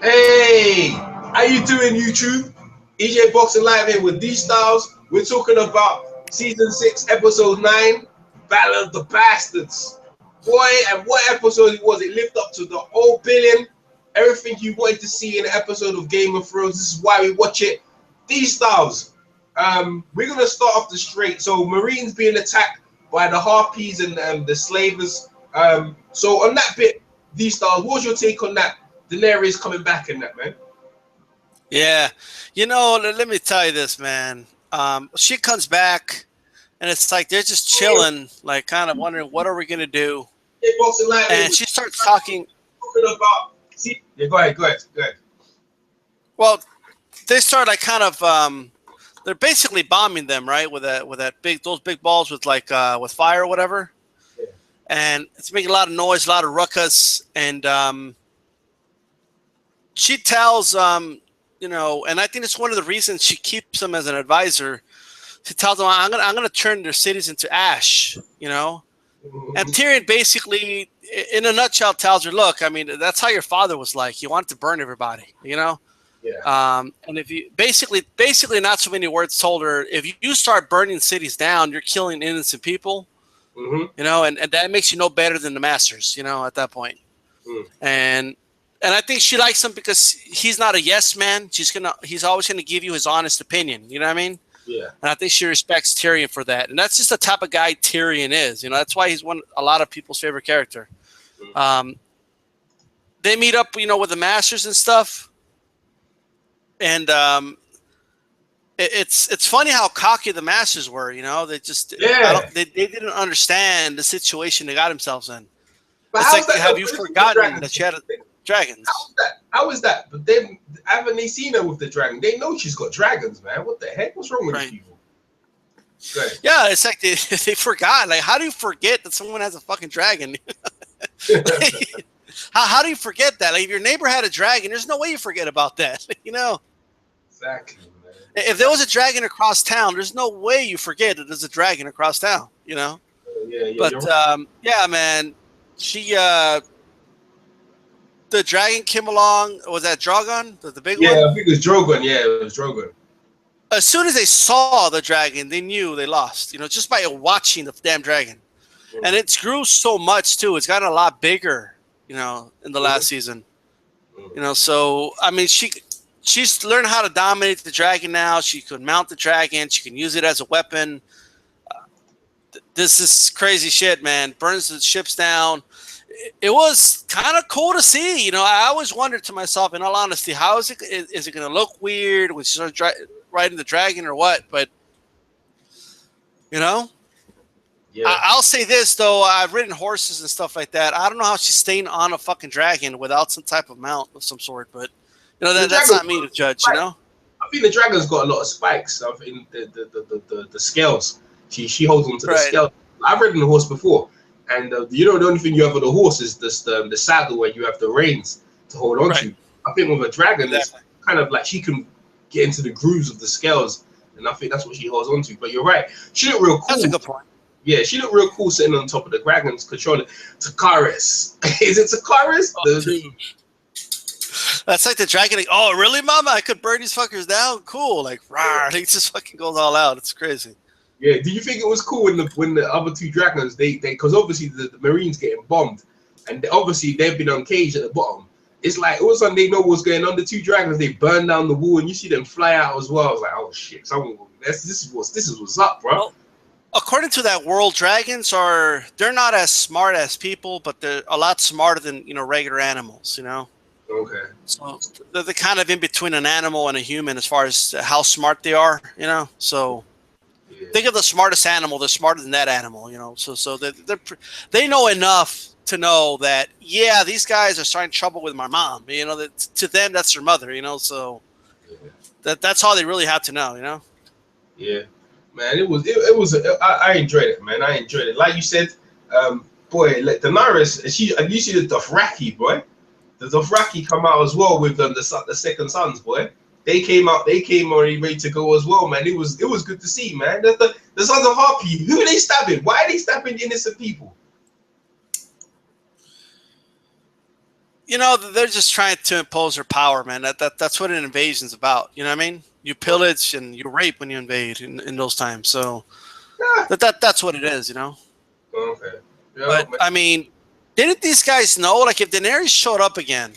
Hey, how you doing, YouTube? EJ Boxing Live here with D Styles. We're talking about season 6, episode 9, Battle of the Bastards. Boy, and what episode it was! It lived up to the whole billion. Everything you wanted to see in an episode of Game of Thrones. This is why we watch it. D Styles. We're gonna start off the straight. So Marines being attacked by the Harpies and the slavers. So on that bit, D Styles, what was your take on that? Daenerys coming back in that, man. Yeah, let me tell you this, man. She comes back, and it's like they're just chilling, like kind of wondering what are we gonna do. Hey, Boxing Live, And she starts talking about. See, yeah, go ahead. Well, they start like kind of they're basically bombing them, right? With those big balls with with fire or whatever. Yeah. And it's making a lot of noise, a lot of ruckus, and she tells and I think it's one of the reasons she keeps him as an advisor. She tells him, I'm gonna turn their cities into ash, And Tyrion basically, in a nutshell, tells her, look, I mean, that's how your father was like. He wanted to burn everybody, Yeah. And if you basically not so many words told her, if you start burning cities down, you're killing innocent people, and that makes you no better than the masters, at that point. And I think she likes him because he's not a yes man. He's always gonna give you his honest opinion. You know what I mean? Yeah. And I think she respects Tyrion for that. And that's just the type of guy Tyrion is. That's why he's a lot of people's favorite character. They meet up, with the masters and stuff. And it's funny how cocky the masters were. They just they didn't understand the situation they got themselves in. But it's like, have you forgotten that she had dragons? How is that? But haven't they seen her with the dragon? They know she's got dragons, man. What the heck? What's wrong with these people? Yeah, it's like they forgot. Like, how do you forget that someone has a fucking dragon? How do you forget that? Like, if your neighbor had a dragon, there's no way you forget about that. Exactly, man. If there was a dragon across town, there's no way you forget that there's a dragon across town. Yeah. But right. yeah, man, she the dragon came along. Was that Drogon? The big one? Yeah, I think it was Drogon. Yeah, it was Drogon. As soon as they saw the dragon, they knew they lost. Just by watching the damn dragon. And it's grew so much too. It's gotten a lot bigger, in the last season. So I mean, she's learned how to dominate the dragon now. She can mount the dragon. She can use it as a weapon. This is crazy shit, man. Burns the ships down. It was kind of cool to see. I always wondered to myself, in all honesty, how is it going to look weird when she starts riding the dragon or what? But, Yeah. I'll say this, though. I've ridden horses and stuff like that. I don't know how she's staying on a fucking dragon without some type of mount of some sort. But, that's not me to judge, I think the dragon's got a lot of spikes. I think the scales. She holds on to the scales. I've ridden a horse before. And the only thing you have on the horse is the saddle where you have the reins to hold on to. I think with a dragon, it's kind of like she can get into the grooves of the scales, and I think that's what she holds on to. But you're right, she looked real cool. That's a good point. Yeah, she looked real cool sitting on top of the dragons, controlling Takaris. Is it Takaris? That's like the dragon. Like, oh, really, Mama? I could burn these fuckers down? Cool. Like, rawr, he just fucking goes all out. It's crazy. Yeah, do you think it was cool when the other two dragons they because obviously the Marines getting bombed and obviously they've been uncaged at the bottom. It's like all of a sudden they know what's going on. The two dragons they burn down the wall and you see them fly out as well. I was like, oh shit, this is what's up, bro. Well, according to that world, dragons they're not as smart as people, but they're a lot smarter than regular animals. Okay. So they're kind of in between an animal and a human as far as how smart they are. So. Yeah. Think of the smartest animal. They're smarter than that animal, So they know enough to know that these guys are starting trouble with my mom. That to them that's their mother. So that's all they really have to know. Yeah, man. It was. I enjoyed it, man. I enjoyed it. Like you said, boy, like Daenerys. And you see the Dothraki, boy. The Dothraki come out as well with the second sons, boy. They came already ready to go as well, man. It was good to see, man. The Sons of Harpy, who are they stabbing? Why are they stabbing innocent people? You know, they're just trying to impose their power, man. That's what an invasion's about. You know what I mean? You pillage and you rape when you invade in those times. So Yeah. that's what it is, you know. Okay. Yeah, But man. I mean, didn't these guys know? Like, if Daenerys showed up again,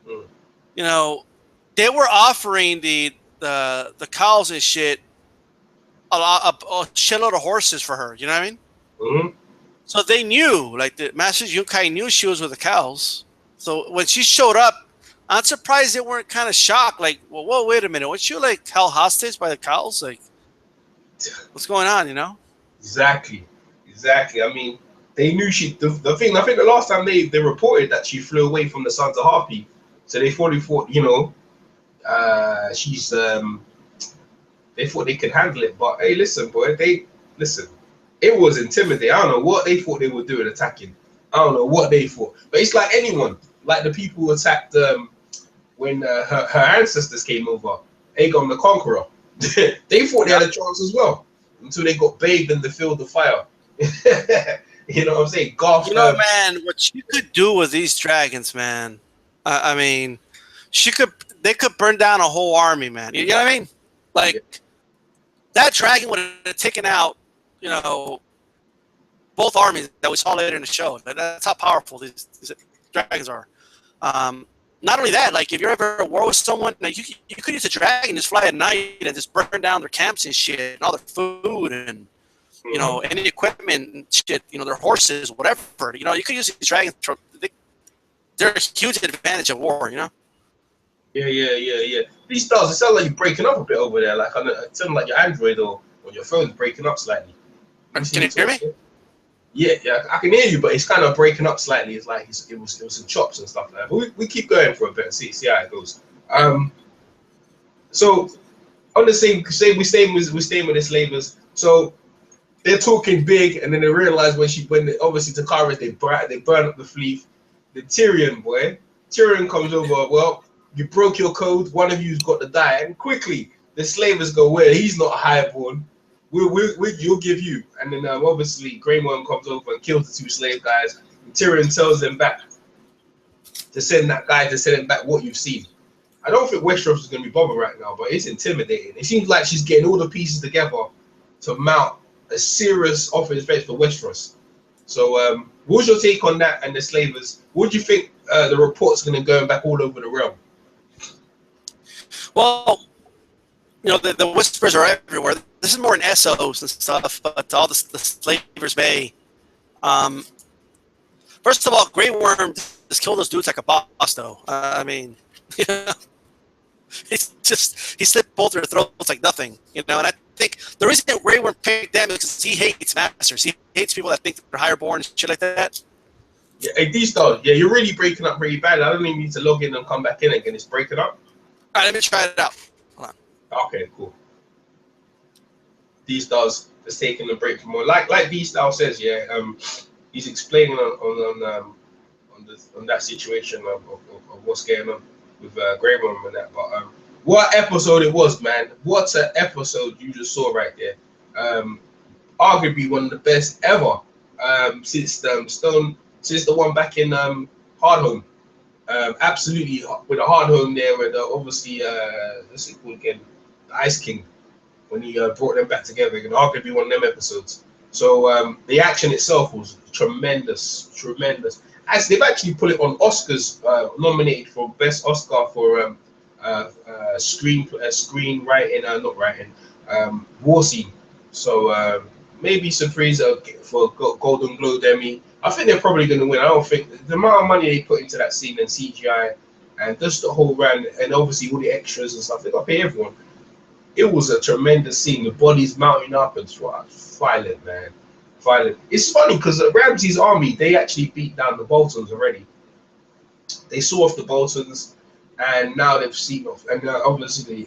Mm. you know, they were offering the cows and shit a shitload of horses for her. You know what I mean? Mm-hmm. So they knew, like the Master Yunkai knew she was with the cows. So when she showed up, I'm surprised they weren't kind of shocked. Like, well, whoa, wait a minute, was she like held hostage by the cows? Like, what's going on? You know? Exactly. Exactly. I mean, they knew she. The thing. I think the last time they reported that she flew away from the Sons of Harpy, so they probably thought, she's they thought they could handle it. But hey, listen, boy, they listen. It was intimidating. I don't know what they thought they were doing attacking. I don't know what they thought. But it's like anyone, like the people who attacked when her ancestors came over, Aegon the Conqueror. They thought they had a chance as well until they got bathed in the field of fire. You know what I'm saying? Garth. You know, man, what she could do with these dragons, man. I mean, she could. They could burn down a whole army, man. You know what I mean? Like, Yeah. that dragon would have taken out, you know, both armies that we saw later in the show. That's how powerful these dragons are. Not only that, like, if you're ever at war with someone, like, you could use a dragon, just fly at night and just burn down their camps and shit, and all their food and, you know, any equipment and shit, you know, their horses, whatever. You know, you could use these dragons. They're a huge advantage of war, you know? Yeah. These stars, it sounds like you're breaking up a bit over there. Like, it sounds like your Android or your phone's breaking up slightly. Can you hear me? Yeah, I can hear you, but it's kind of breaking up slightly. It's like it was some chops and stuff like that. But we keep going for a bit and see how it goes. So on the same we're staying with the slavers. So they're talking big, and then they realize when obviously Takara, they burn up the fleet. The Tyrion comes over. Well, you broke your code. One of you's got to die, and quickly the slavers go, well, he's not highborn. You'll give you. And then obviously Grey Worm comes over and kills the two slave guys. And Tyrion tells them back to send him back what you've seen. I don't think Westeros is going to be bothered right now, but it's intimidating. It seems like she's getting all the pieces together to mount a serious offensive threat for Westeros. So what's your take on that and the slavers? What do you think the report's going to go back all over the realm? Well, you know, the whispers are everywhere. This is more in Essos and stuff, but all the slavers bay. First of all, Grey Worm just killed those dudes like a boss, though. I mean, you know, it's just, he slit both their throats like nothing, you know. And I think the reason that Grey Worm picked them is because he hates masters. He hates people that think they're higher born and shit like that. Yeah, hey, D-Star, yeah, you're really breaking up really bad. I don't even need to log in and come back in again. It's breaking up. All right, let me try it out. Hold on. Okay, cool. D-Star's just taking a break from more. Like D-Star says, yeah, he's explaining on that situation of what's going on with Grey Worm and that. But what episode it was, man! What an episode you just saw right there. Arguably one of the best ever since the one back in Hardhome. Absolutely, with a Hardhome there, with obviously what's it called again, the Ice King, when he brought them back together. And arguably one of them episodes. So the action itself was tremendous. As they've actually put it on Oscars, nominated for best Oscar for screenwriting, not writing, war scene. So maybe some praise for Golden Globe Emmy. I think they're probably going to win. I don't think the amount of money they put into that scene and CGI and just the whole round, and obviously all the extras and stuff, they got to pay everyone. It was a tremendous scene. The bodies mounting up and violent, man. Violent. It's funny because Ramsay's army, they actually beat down the Boltons already. They saw off the Boltons, and now they've seen off. And obviously,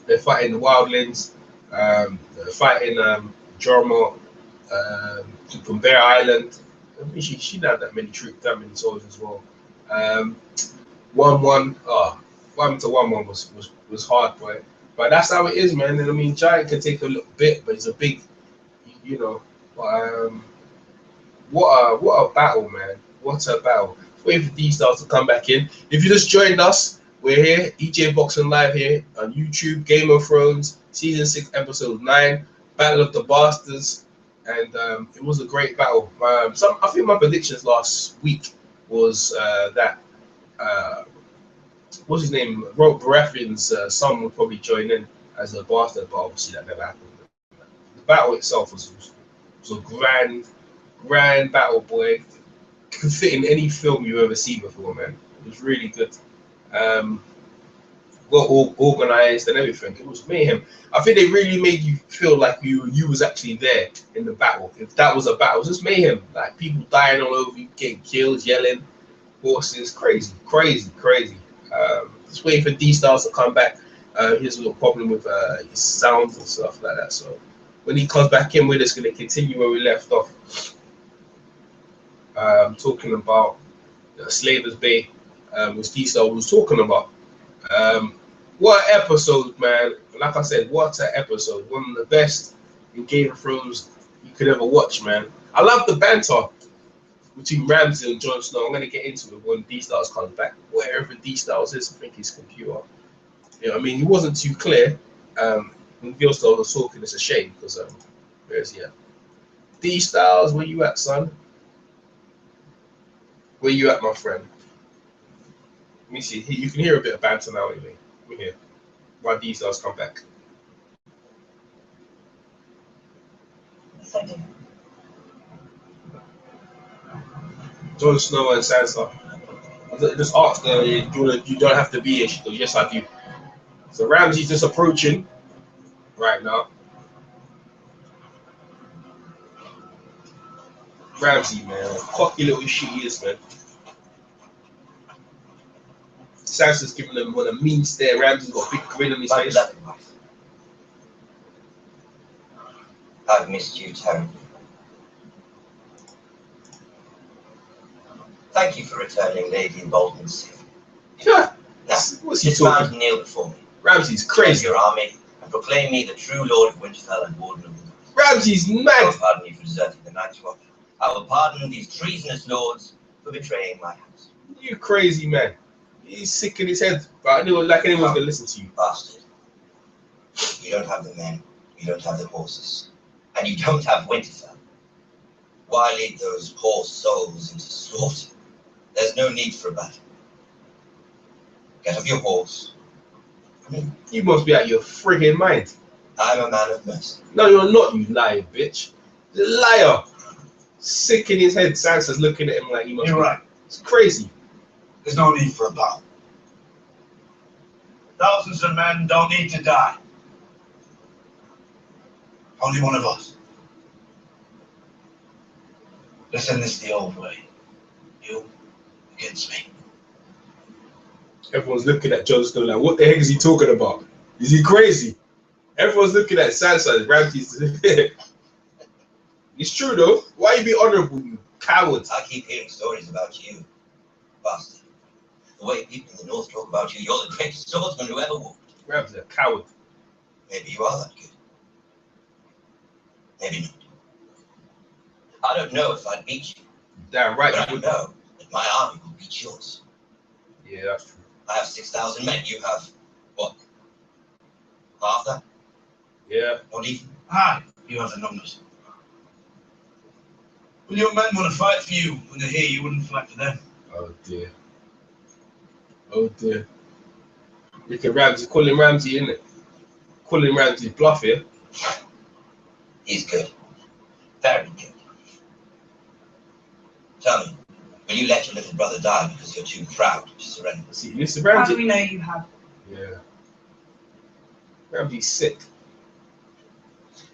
they're fighting the Wildlings. They're fighting Jorah from Bear Island. I mean, she didn't have that many troops, that many soldiers as well. 1-1. 1-1 was hard, boy. But that's how it is, man. And I mean, Giant can take a little bit, but it's a big, you know. But what a battle, man! What a battle! Wait for D-Stars to come back in. If you just joined us, we're here, EJ Boxing Live here on YouTube, Game of Thrones, Season 6, Episode 9, Battle of the Bastards, and it was a great battle. I think my predictions last week was that, what's his name, Robert Baratheon's son would probably join in as a bastard, but obviously that never happened. The battle itself was a grand battle, boy. Could fit in any film you've ever seen before, man. It was really good. Well organized and everything. It was mayhem. I think they really made you feel like you was actually there in the battle. If that was a battle, it was just mayhem. Like people dying all over you, getting killed, yelling, horses, crazy. Just waiting for D-Stars to come back. He has a little problem with his sounds and stuff like that. So when he comes back in, we're just going to continue where we left off. Talking about Slavers Bay, which D-Star was talking about. What an episode, man. Like I said, what an episode. One of the best in Game of Thrones you could ever watch, man. I love the banter between Ramsay and Jon Snow. I'm going to get into it when D-Stars comes back. Wherever D-Stars is, I think his computer. You know, I mean, he wasn't too clear. When D-Stars was talking, it's a shame because, where's he at? D-Stars, where you at, son? Where you at, my friend? Let me see. You can hear a bit of banter now, anyway. Let me hear. Why D-Stars come back? Second. Jon Snow and Sansa. Just ask her, you don't have to be here. She goes, yes, I do. So Ramsay's just approaching right now. Ramsay, man, cocky little shit he is, man. Sansa's giving him one a mean stare. Ramsay's got a big grin on his face. I've missed you terribly. Thank you for returning Lady Bolton's. Yeah. Now, What's he dismount talking? and kneel before me. Ramsay's Join crazy. your army and proclaim me the true Lord of Winterfell and Warden of the North. Ramsay's I will mad. pardon you for deserting the Night's Watch. I will pardon these treasonous lords for betraying my house. You crazy man. He's sick in his head. But I knew like anyone's gonna listen to you. Bastard. You don't have the men, you don't have the horses, and you don't have Winterfell. Why lead those poor souls into slaughter? There's no need for a battle. Get off your horse. You must be out of your friggin' mind. I'm a man of mercy. No, you're not, you lying bitch. The liar. Sick in his head. Sansa's looking at him like he must You're be. right. It's crazy. There's no need for a battle. Thousands of men don't need to die. Only one of us. Let's end this the old way. You against me. Everyone's looking at Jon Snow like, what the heck is he talking about? Is he crazy? Everyone's looking at Sansa. Ramsay's. It's true though. Why you be honorable, you coward? I keep hearing stories about you, bastard. The way people in the North talk about you, you're the greatest swordsman who ever walked. Ramsay's a coward. Maybe you are that good. Maybe not. I don't know if I'd beat you, Damn right. but I You would. know that my army will beat yours. Yeah, that's true. I have 6,000 men. You have, what? Half that? Yeah. Not even. Aye, you have the numbers. When your men want to fight for you, when they're here, you wouldn't fight for them. Oh dear. Oh dear. Look at Ramsay. Call him Ramsay, innit? Call him Ramsay bluff here. He's good. Very good. Tell me, will you let your little brother die because you're too proud to surrender? See, Mr. How Ramsay. do we know you have? Yeah. Ramsay's sick.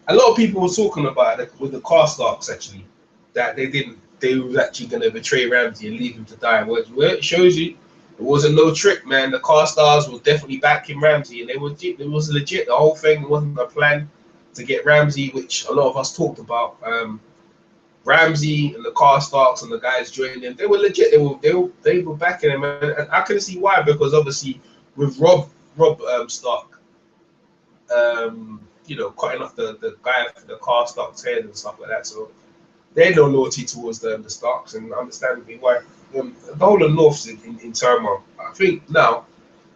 A lot of people were talking about it with the Carstarks actually, that they were actually going to betray Ramsay and leave him to die. Well, it shows you it wasn't no trick, man. The Carstarks were definitely backing Ramsay, and it was legit. The whole thing wasn't a plan to get Ramsay, which a lot of us talked about. Ramsay and the Carstarks and the guys joining them, they were legit. They were backing him, and I can see why, because obviously with Rob Stark, you know, cutting off the guy for the Carstark's head and stuff like that. So they had no loyalty towards the Starks, and understandably why. The whole of North's in turmoil. I think now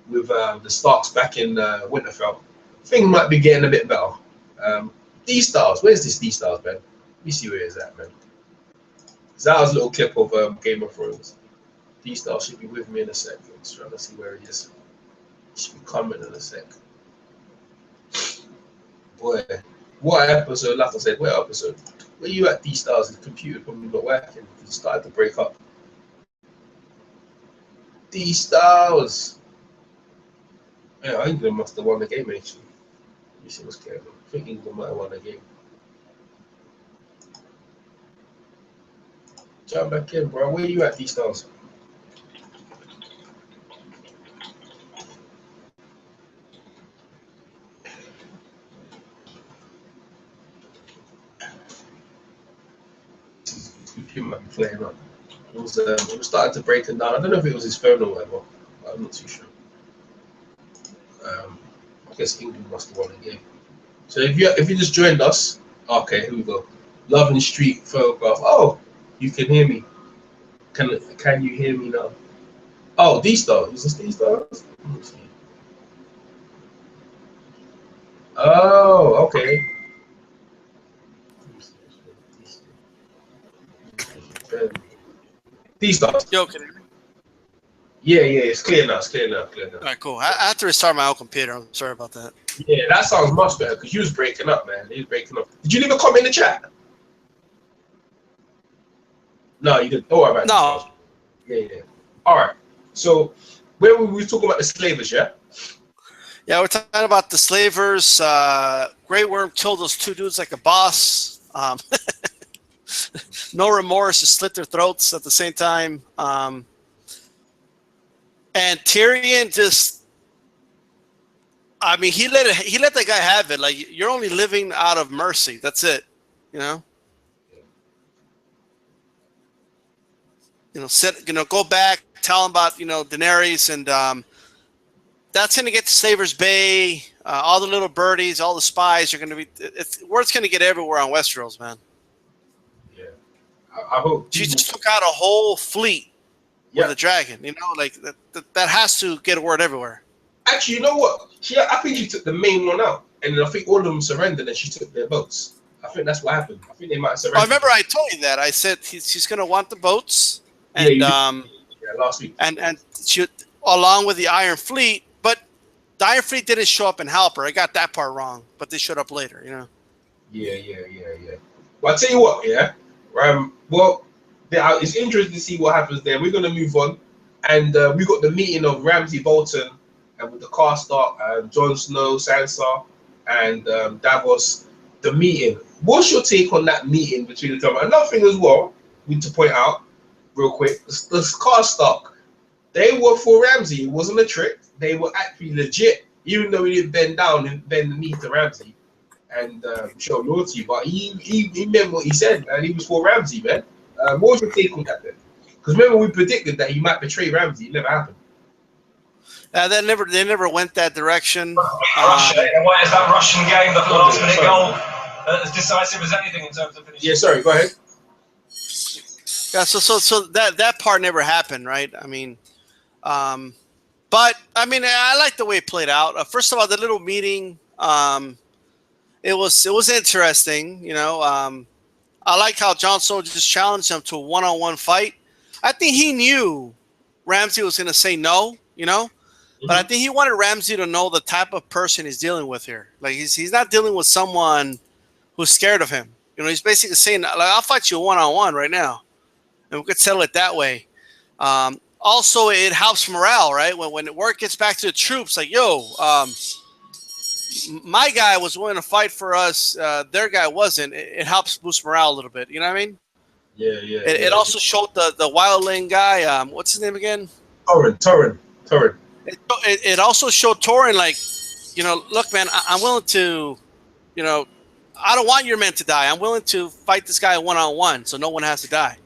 with the Starks back in Winterfell, things might be getting a bit better. D-Stars, where's this D-Stars, man? Let me see where it's at, man. That was a little clip of Game of Thrones. D-Stars should be with me in a sec. I'm just trying to see where he is. He should be coming in a sec. Boy, what episode? Like I said, what episode? Where you at, D-Stars? His computer probably not working. He started to break up. D-Stars. Yeah, England must have won the game, actually. Let me see what's going on. I think England might have won the game. Jump back in, bro. Where you at, D-Stars? He might be playing up. It was starting to break it down. I don't know if it was his phone or whatever. I'm not too sure. I guess England must have won the game. So if you just joined us, okay, here we go. Love and Street photograph. Oh, you can hear me. Can you hear me now? Oh, D-Stars. Is this D-Stars? Oh, okay. D-Stars. Yo, can you hear me? Yeah, it's clear now. All right, cool. I have to restart my own computer. I'm sorry about that. Yeah, that sounds much better because you was breaking up, man. You was breaking up. Did you leave a comment in the chat? No, you didn't. Don't worry about it. Yeah. All right. So, where were we talking about the slavers, yeah? Yeah, we're talking about the slavers. Grey Worm killed those two dudes like a boss. No remorse, just slit their throats at the same time. And Tyrion just, I mean, he let the guy have it. Like, you're only living out of mercy. That's it. You know? Go back, tell him about, Daenerys, and that's going to get to Slaver's Bay. All the little birdies, all the spies are going to be, word's going to get everywhere on Westeros, man. Yeah. I hope. She just took out a whole fleet. Yeah, the dragon, like that has to get word everywhere. Actually, you know what? I think she took the main one out, and I think all of them surrendered, and she took their boats. I think that's what happened. I think they might surrender. I remember I told you that. I said she's going to want the boats, and last week, and she along with the Iron Fleet, but the Iron Fleet didn't show up and help her. I got that part wrong, but they showed up later. Yeah. Well, I'll tell you what. Yeah. Well. It's interesting to see what happens there. We're going to move on. And we got the meeting of Ramsay Bolton and with the Karstark, Jon Snow, Sansa, and Davos. The meeting. What's your take on that meeting between the two? Another thing as well, we need to point out real quick, the Karstark, they were for Ramsay. It wasn't a trick. They were actually legit, even though he didn't bend down and bend the knee to Ramsay and show loyalty. But he meant what he said, and he was for Ramsay, man. What was your take on that then? Because remember we predicted that he might betray Ramsay. It never happened. They never went that direction. Russia, and why is that Russian game the last minute goal as decisive as anything in terms of finishing? Yeah, sorry, go ahead. Yeah, so that part never happened, right? I mean, but I mean, I like the way it played out. First of all, the little meeting, it was interesting, I like how Jon Snow just challenged him to a one-on-one fight. I think he knew Ramsay was going to say no, but I think he wanted Ramsay to know the type of person he's dealing with here. Like he's not dealing with someone who's scared of him. He's basically saying, like, I'll fight you one-on-one right now, and we could settle it that way. Also, it helps morale, right? When word gets back to the troops, like, yo, my guy was willing to fight for us. Their guy wasn't. It helps boost morale a little bit. You know what I mean? Yeah. It also showed the wildling guy. What's his name again? Torrin. It also showed Torrin, like, look, man, I'm willing to, I don't want your men to die. I'm willing to fight this guy one-on-one, so no one has to die.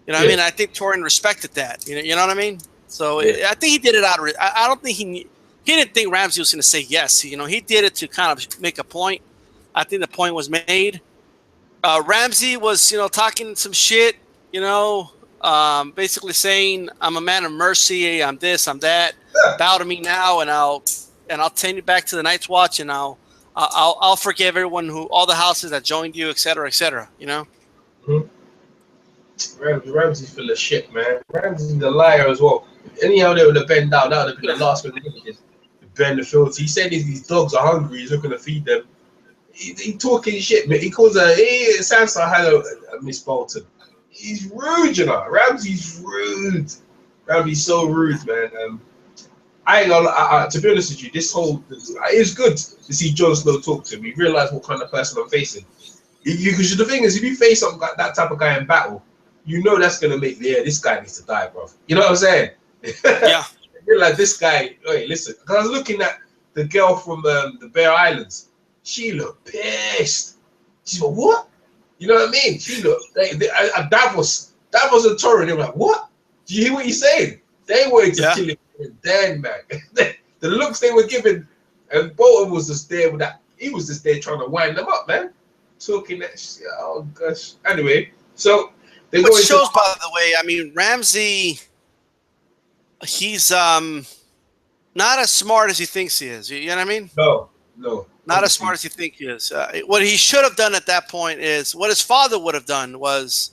You know what I mean? I think Torrin respected that. You know what I mean? So I think he did it out of. I don't think he didn't think Ramsay was going to say yes. He did it to kind of make a point. I think the point was made. Ramsay was, talking some shit, basically saying, "I'm a man of mercy. I'm this. I'm that. Yeah. Bow to me now, and I'll send you back to the Night's Watch, and I'll forgive everyone all the houses that joined you, etc., etc." You know. Mhm. Ramsey's full of shit, man. Ramsey's a liar as well. If anyhow they would have bent down, that would have been the last thing they did. Bend the fields. He said these dogs are hungry. He's not gonna feed them. He talking shit, man. He calls her. Sansa had a Miss Bolton. He's rude, you know. Ramsey's rude. Ramsey's so rude, man. I ain't gonna. To be honest with you, it's good to see Jon Snow talk to him. You realize what kind of person I'm facing. Because the thing is, if you face that type of guy in battle, you know that's gonna make this guy needs to die, bro. You know what I'm saying? Yeah. You're like, this guy. Wait, listen. Because I was looking at the girl from the Bear Islands. She looked pissed. She's like, what? You know what I mean? She looked. Davos and Torrin. They were like, what? Do you hear what he's saying? They wanted to kill him then, man. The looks they were giving, and Bolton was just there with that. He was just there trying to wind them up, man. Talking that shit. Oh gosh. Anyway, so they Which shows, by the way, I mean, Ramsey, he's not as smart as he thinks he is. You know what I mean? No. Not as smart as you think he is. What he should have done at that point is what his father would have done was,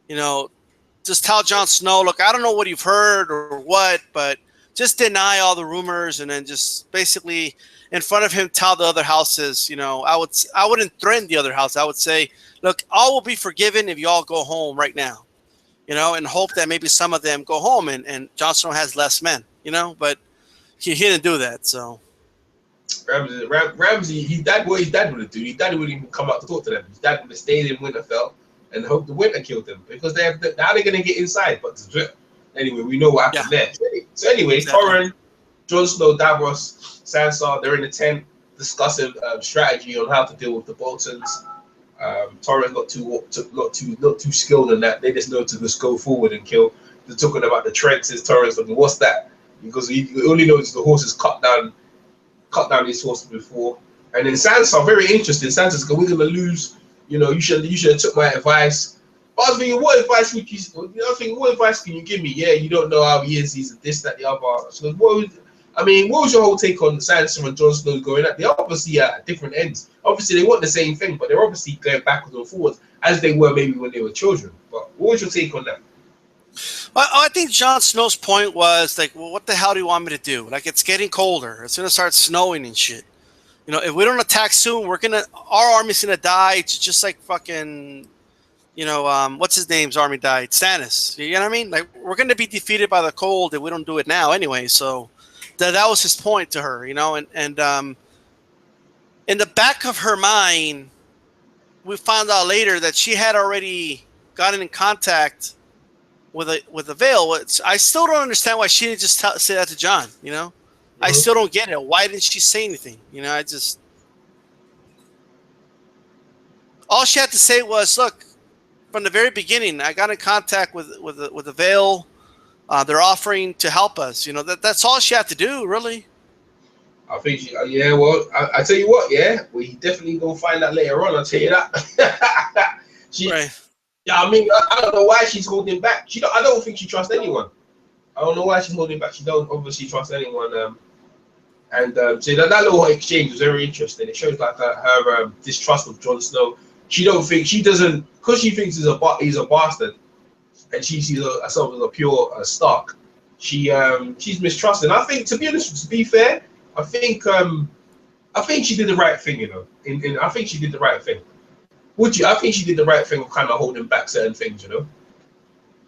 just tell Jon Snow, look, I don't know what you've heard or what, but just deny all the rumors, and then just basically in front of him tell the other houses, I wouldn't threaten the other house. I would say, look, all will be forgiven if you all go home right now, and hope that maybe some of them go home and Jon Snow has less men, but he didn't do that, so. Ramsey, his dad would have do. His dad wouldn't even come out to talk to them. His dad would have stayed in Winterfell and hope the winter killed them, because how are they going to get inside? But anyway, we know what happened there. So anyway, Torrin, Jon Snow, Davos, Sansa, they're in the tent discussing strategy on how to deal with the Boltons. Torrin's not too skilled in that. They just know to just go forward and kill. They're talking about the trenches. Torrin's like, what's that? Because he only knows the horses cut down his horses before. And then Sansa, very interesting. Sansa's going, we're gonna lose. You should have took my advice. But I was thinking, what advice would you? What advice can you give me? Yeah, you don't know how he is. He's this, that, the other. So what was your whole take on Sansa and Jon Snow going at? They're obviously at different ends. Obviously, they want the same thing, but they're obviously going backwards and forwards as they were maybe when they were children. But what was your take on that? Well, I think Jon Snow's point was like, well, what the hell do you want me to do? Like, it's getting colder. It's gonna start snowing and shit. If we don't attack soon, our army's gonna die. It's just like fucking, what's his name's army died? Stannis. You know what I mean? Like, we're gonna be defeated by the cold if we don't do it now anyway. So that was his point to her, and in the back of her mind, we found out later that she had already gotten in contact with a veil. I still don't understand why she didn't just say that to Jon. I still don't get it. Why didn't she say anything? All she had to say was, look, from the very beginning, I got in contact with the veil. They're offering to help us. That's all she had to do, really. I think well, I tell you what, we definitely gonna find out later on. I'll tell you that. Right. Yeah, I don't know why she's holding back. I don't think she trusts anyone. I don't know why she's holding back. She don't obviously trust anyone. So that little exchange was very interesting. It shows like her distrust of Jon Snow. Because she thinks he's a bastard, and she sees herself as a pure Stark. She's mistrusting. I think, to be honest, to be fair, I think she did the right thing. I think she did the right thing. I think she did the right thing of kind of holding back certain things.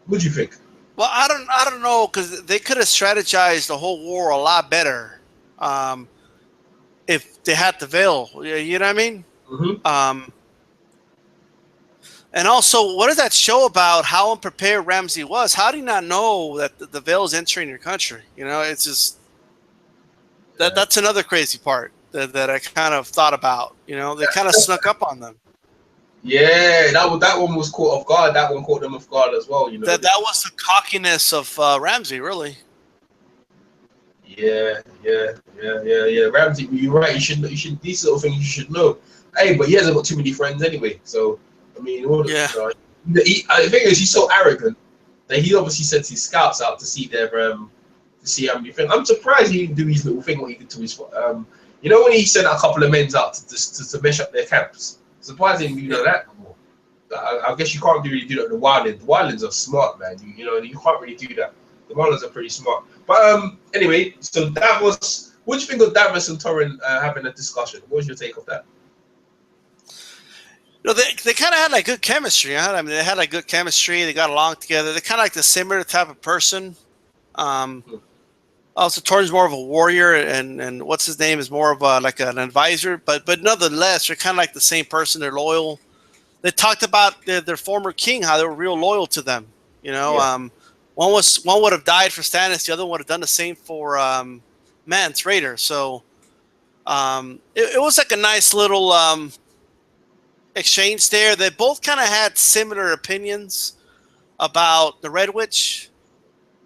What do you think? Well, I don't know, because they could have strategized the whole war a lot better if they had the veil. You know what I mean? Mm-hmm. And also, what does that show about how unprepared Ramsey was? How do you not know that the veil is entering your country? It's just that's another crazy part that I kind of thought about. They kind of snuck up on them. Yeah, that one was caught off guard. That one caught them off guard as well. That was the cockiness of Ramsey, really. Yeah. Ramsey, you're right. You should. These sort of things you should know. Hey, but he hasn't got too many friends anyway. So the thing is, he's so arrogant that he obviously sent his scouts out to see their to see how many things. I'm surprised he didn't do his little thing what he did to his you know when he sent a couple of men out to mesh up their camps. Surprising you know that. I guess you can't really do that. The Wildlings are smart, man. You know you can't really do that. The Wildlings are pretty smart. But anyway, so that was. What do you think of Davos and Torrin having a discussion? What was your take of that? You know, they kind of had like good chemistry. Huh? I mean, they had like good chemistry. They got along together. They're kind of like the similar type of person. Also, Torrin's more of a warrior, and what's his name is more of like an advisor. But nonetheless, they're kind of like the same person. They're loyal. They talked about their former king, how they were real loyal to them. You know, one would have died for Stannis, the other would have done the same for Mance Raider. So it was like a nice little exchange there. They both kind of had similar opinions about the Red Witch.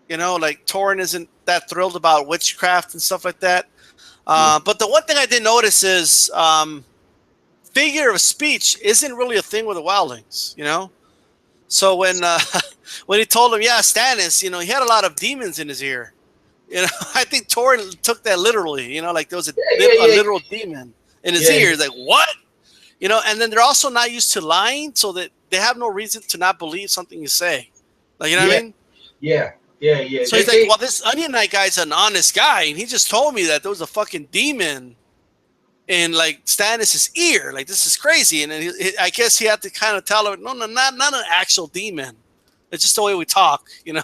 You know, like Torrin isn't that thrilled about witchcraft and stuff like that. But the one thing I did notice is figure of speech isn't really a thing with the Wildlings, you know? So when he told him, yeah, Stannis, you know, he had a lot of demons in his ear. You know, I think Torrin took that literally, you know, like there was a literal demon in his ear. Like, what? You know, and then they're also not used to lying, so that they have no reason to not believe something you say. Like, you know what I mean? Yeah. So he's like, well, this Onion Knight guy's an honest guy, and he just told me that there was a fucking demon in like Stannis' ear. Like, this is crazy. And then I guess he had to kind of tell him, no, not an actual demon. It's just the way we talk, you know?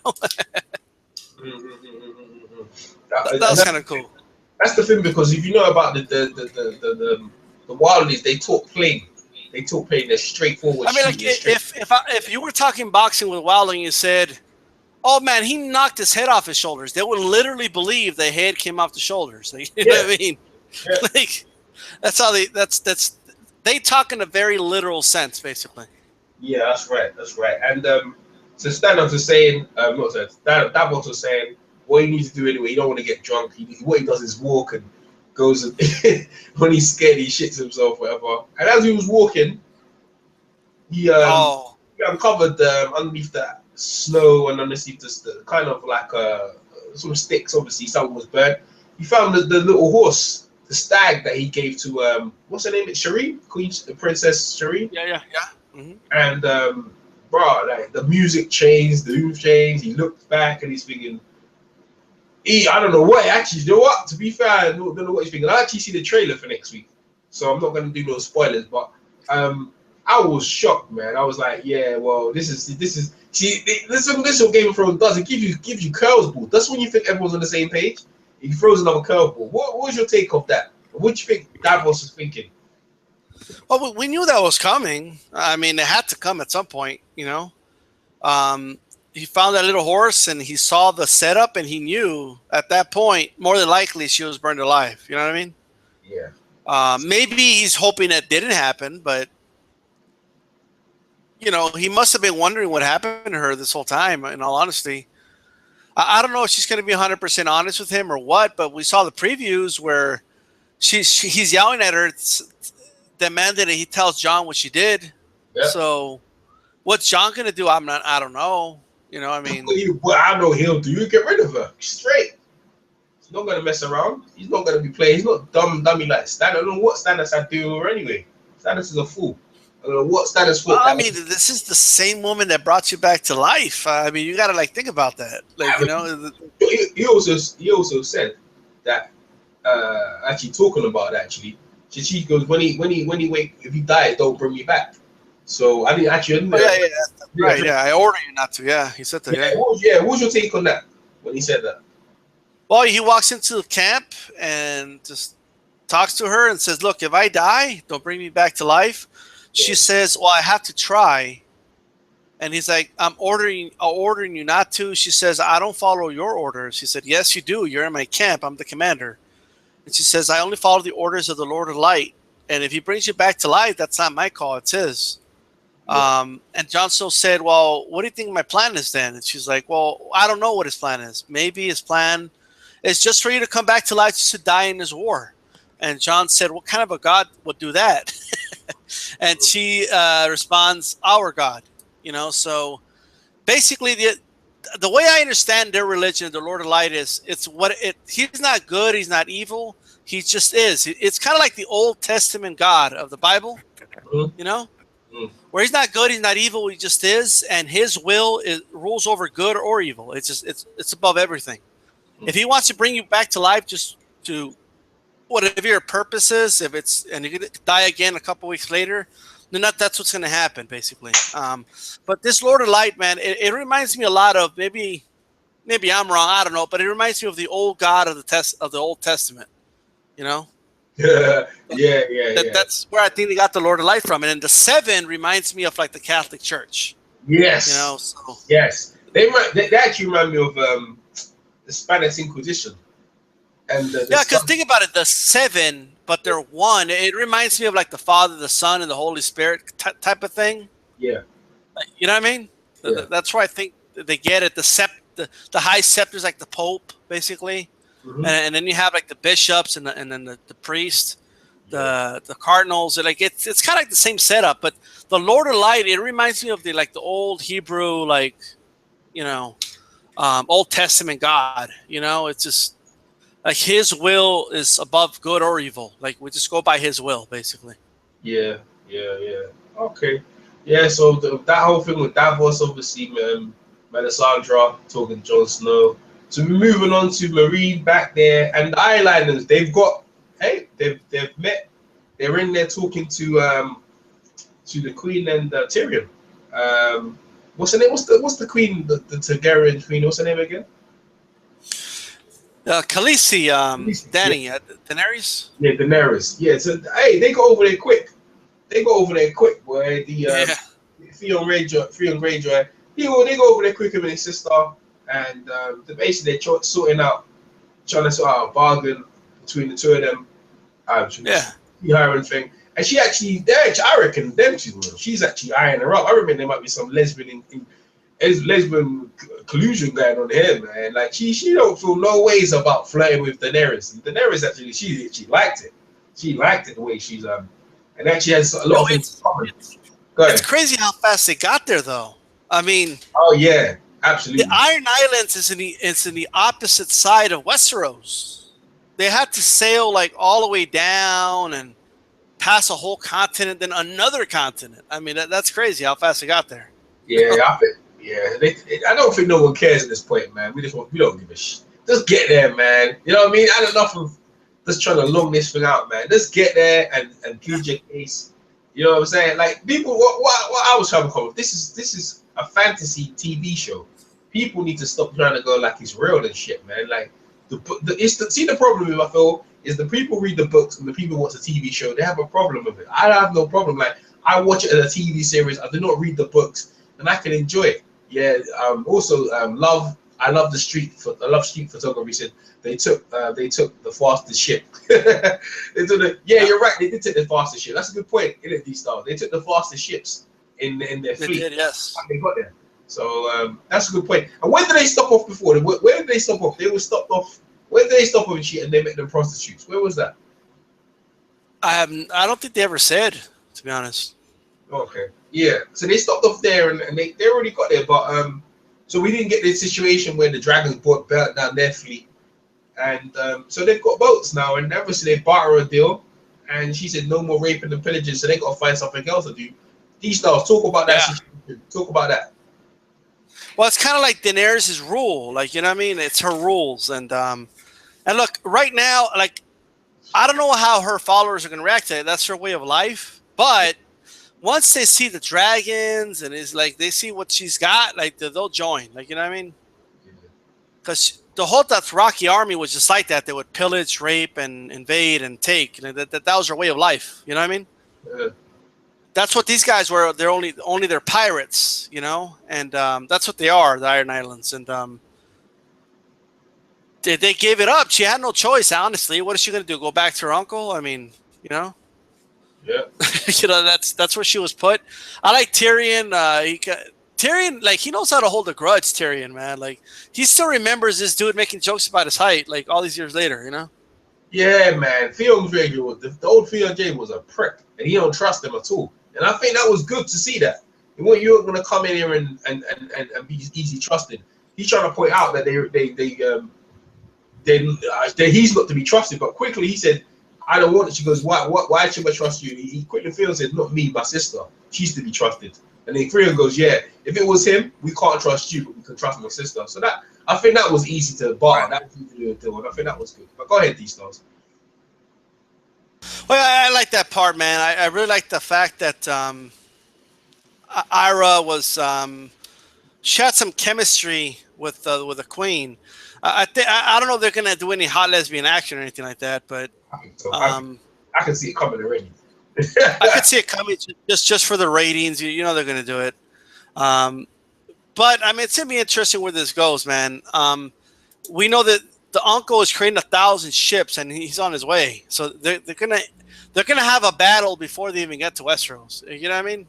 That was kind of cool. That's the thing, because if you know about the Wildlings, they talk plain. They talk plain. They're straightforward. I mean, like if you were talking boxing with Wildling, you said, "Oh man, he knocked his head off his shoulders," they would literally believe the head came off the shoulders. Like, you know what I mean? Yeah. Like that's how they talk in a very literal sense, basically. Yeah, that's right. And so Stannis was saying, Davos was saying, what he needs to do anyway, you don't want to get drunk. What he does is walk and goes and when he's scared, he shits himself, whatever. And as he was walking, he uncovered underneath the snow and underneath the kind of like some sticks. Obviously, something was burnt. He found the little horse, the stag that he gave to what's her name? It's Shireen, Princess Shireen. Yeah. Mm-hmm. And bro, like the music changed, the move changed. He looked back and he's thinking, I don't know what actually. You know what? To be fair, I don't know what he's thinking. I actually see the trailer for next week, so I'm not going to do no spoilers. But I was shocked, man. I was like, yeah, well, this is. See, this is what Game of Thrones does. It gives you curveball. That's when you think everyone's on the same page. He throws another curveball. What was your take of that? What do you think Davos was thinking? Well, we knew that was coming. I mean, it had to come at some point, you know. He found that little horse and he saw the setup and he knew at that point, more than likely, she was burned alive. You know what I mean? Yeah. Maybe he's hoping that didn't happen, but, you know, he must have been wondering what happened to her this whole time, in all honesty. I don't know if she's going to be 100% honest with him or what, but we saw the previews where he's yelling at her, demanding that he tells Jon what she did. Yeah. So what's Jon going to do? I don't know. You know, I mean, what I know he'll do, you get rid of her straight. He's not gonna mess around. He's not gonna be playing. He's not dummy like Stannis. I don't know what Stannis had to do her anyway. Stannis is a fool. I don't know what Stannis. Well, I mean, this is the same woman that brought you back to life. I mean, you gotta like think about that. Like, you know, he also said that actually talking about that actually. She goes when he wake, if he dies, don't bring me back. So I didn't actually. Right, yeah. I order you not to. Yeah, he said that. Yeah. What was your take on that when he said that? Well, he walks into the camp and just talks to her and says, "Look, if I die, don't bring me back to life." Yeah. She says, "Well, I have to try." And he's like, "I'm ordering you not to." She says, "I don't follow your orders." He said, "Yes, you do. You're in my camp. I'm the commander." And she says, "I only follow the orders of the Lord of Light. And if he brings you back to life, that's not my call. It's his." Yeah. And Jon Snow said, "Well, what do you think my plan is then?" And she's like, "Well, I don't know what his plan is. Maybe his plan is just for you to come back to life, just to die in this war." And Jon said, "What kind of a God would do that?" And she responds, "Our God." You know, so basically the way I understand their religion, the Lord of Light, is he's not good, he's not evil, he just is. It's kind of like the Old Testament God of the Bible, Mhm. you know, Mm. where he's not good, he's not evil, he just is, and his will rules over good or evil. It's above everything. If he wants to bring you back to life, just to whatever your purpose is, if it's and you're gonna die again a couple weeks later, then that's what's gonna happen, basically. But this Lord of Light, man, it reminds me a lot of maybe I'm wrong, I don't know, but it reminds me of the old God of the Old Testament. You know, Yeah. that's where I think they got the Lord of Light from, and then the seven reminds me of like the Catholic Church. Yes. You know, so Yes. They actually remind me of the Spanish Inquisition. And yeah, because think about it, the seven, but they're one. It reminds me of like the Father, the Son, and the Holy Spirit type of thing. Yeah. You know what I mean? Yeah. That's where I think they get it. The high scepter is like the Pope, basically, Mhm. and then you have like the bishops and then the priest, the cardinals. Like it's kind of like the same setup, but the Lord of Light, it reminds me of the old Hebrew, like, you know, Old Testament God. You know, it's just like His will is above good or evil. Like we just go by His will, basically. Yeah. Okay. Yeah, so that whole thing with Davos, obviously, Melisandre talking to Jon Snow. So we're moving on to Marine back there, and the Islanders. They've met. They're in there talking to the Queen and Tyrion. What's her name? What's the Queen? The Targaryen Queen. What's her name again? Khaleesi, Danny, Yeah, Daenerys. yeah, Daenerys. Yeah. So hey, they go over there quick. Boy. Yeah. Theon Greyjoy. They go over there quicker than his sister, and they're trying to sort out a bargain between the two of them. Yeah. The hiring thing, and I reckon them two. She's actually eyeing her up. I reckon there might be some lesbian collusion going on here, man. Like she don't feel no ways about flirting with Daenerys. And Daenerys actually she liked it. She liked it the way she's and actually has a lot of things in common. Go ahead. It's crazy how fast they got there, though. I mean, Oh yeah, the absolutely. Iron Islands is in the opposite side of Westeros. They had to sail like all the way down and pass a whole continent, then another continent. I mean, that's crazy how fast they got there. Yeah, I think. Yeah, I don't think no one cares at this point, man. We don't give a shit. Just get there, man. You know what I mean? I had enough of just trying to long this thing out, man. Just get there and plead your case. You know what I'm saying? Like people, what I was trying to come with. This is a fantasy TV show. People need to stop trying to go like it's real and shit, man. Like the problem with I feel is the people read the books and the people watch the TV show. They have a problem with it. I don't have no problem. Like I watch it as a TV series. I do not read the books, and I can enjoy it. Yeah. Also, I love street photography. Said they took the fastest ship. You're right. They did take the fastest ship. That's a good point. In it, D-Star, they took the fastest ships in their fleet. They did, yes. They got there. So that's a good point. And when did they stop off before? Where did they stop off? They were stopped off. Where did they stop off and shit? And they met them prostitutes. Where was that? I don't think they ever said, to be honest. Okay. Yeah. So they stopped off there, and they already got there. But so we didn't get the situation where the dragons burnt down their fleet, and so they've got boats now, and obviously they bought her a deal, and she said no more raping and pillaging, so they got to find something else to do. These stars, talk about that. Yeah. Talk about that. Well, it's kind of like Daenerys' rule, like, you know what I mean? It's her rules, and look, right now, like, I don't know how her followers are going to react to it. That's her way of life, but once they see the dragons and it's like they see what she's got, like they'll join, like, you know what I mean? Because the whole Dothraki army was just like that. They would pillage, rape, and invade and take. And that was their way of life. You know what I mean? Yeah. That's what these guys were. They're only they're pirates, you know, and that's what they are, the Iron Islands. And they gave it up. She had no choice, honestly. What is she going to do? Go back to her uncle? I mean, you know. Yeah. You know, that's where she was put. I like Tyrion. Tyrion, like, he knows how to hold a grudge. Tyrion, man, like, he still remembers this dude making jokes about his height, like, all these years later. You know. Yeah, man. Theon Greyjoy, the old Theon J was a prick, and he don't trust him at all. And I think that was good to see that. You're going to come in here and be easy trusted. he's trying to point out that he's not to be trusted. But quickly he said, I don't want it. She goes, why should I trust you? He quickly feels said, not me, my sister. She's to be trusted. And then Freya goes, yeah, if it was him, we can't trust you, but we can trust my sister. So that, I think that was easy to bar. That was easy to do, and I think that was good. But go ahead, D-Stars. Well, I like that part, man. I really like the fact that Ira was she had some chemistry with the Queen. I don't know if they're gonna do any hot lesbian action or anything like that, but I think so. I can see it coming already. I could see it coming just for the ratings. You know they're gonna do it. But I mean, it's gonna be interesting where this goes, man. We know that the uncle is creating 1,000 ships, and he's on his way. So they're gonna have a battle before they even get to Westeros. You know what I mean?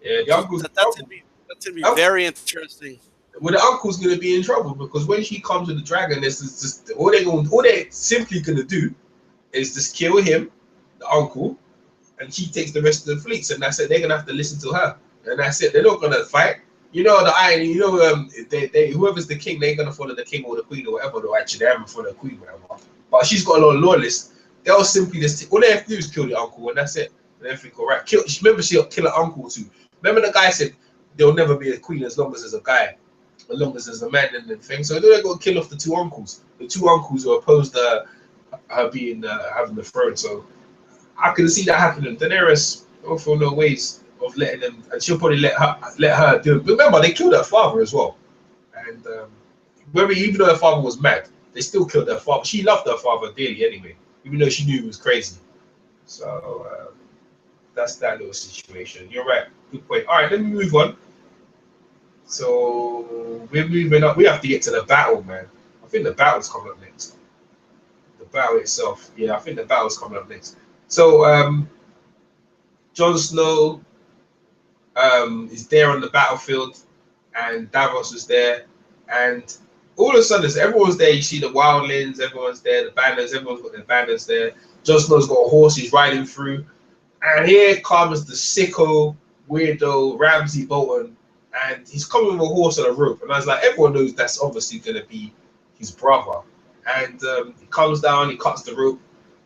Yeah, the uncle's that's gonna be very interesting. Well, the uncle's gonna be in trouble because when she comes with the dragon, this is just all they're simply gonna do is just kill him, the uncle, and she takes the rest of the fleets, and that's it. They're gonna have to listen to her, and that's it. They're not gonna fight. You know the irony. You know, they whoever's the king, they're gonna follow the king or the queen or whatever. Though actually, they haven't followed the queen, whatever. But she's got a lot of loyalists. They'll simply just all they have to do is kill the uncle, and that's it. And everything all right. Remember, she'll kill her uncle too. Remember the guy said there'll never be a queen as long as there's a guy, as long as there's a man and the thing. So they're gonna kill off the two uncles who opposed her being having the throne. So I can see that happening. Daenerys don't feel no ways of letting them, and she'll probably let her do it. But remember, they killed her father as well, and even though her father was mad, they still killed her father. She loved her father dearly anyway, even though she knew he was crazy. So that's that little situation. You're right. Good point. All right, let me move on. So we're moving up. We have to get to the battle, man. I think the battle's coming up next. The battle itself. Yeah, I think the battle's coming up next. So Jon Snow is there on the battlefield, and Davos is there, and all of a sudden everyone's there. You see the wildlings, everyone's there, the banners, everyone's got their banners there. Jon Snow's got a horse, he's riding through, and here comes the sicko weirdo Ramsay Bolton, and he's coming with a horse on a rope, and I was like, everyone knows that's obviously going to be his brother, and he comes down, he cuts the rope,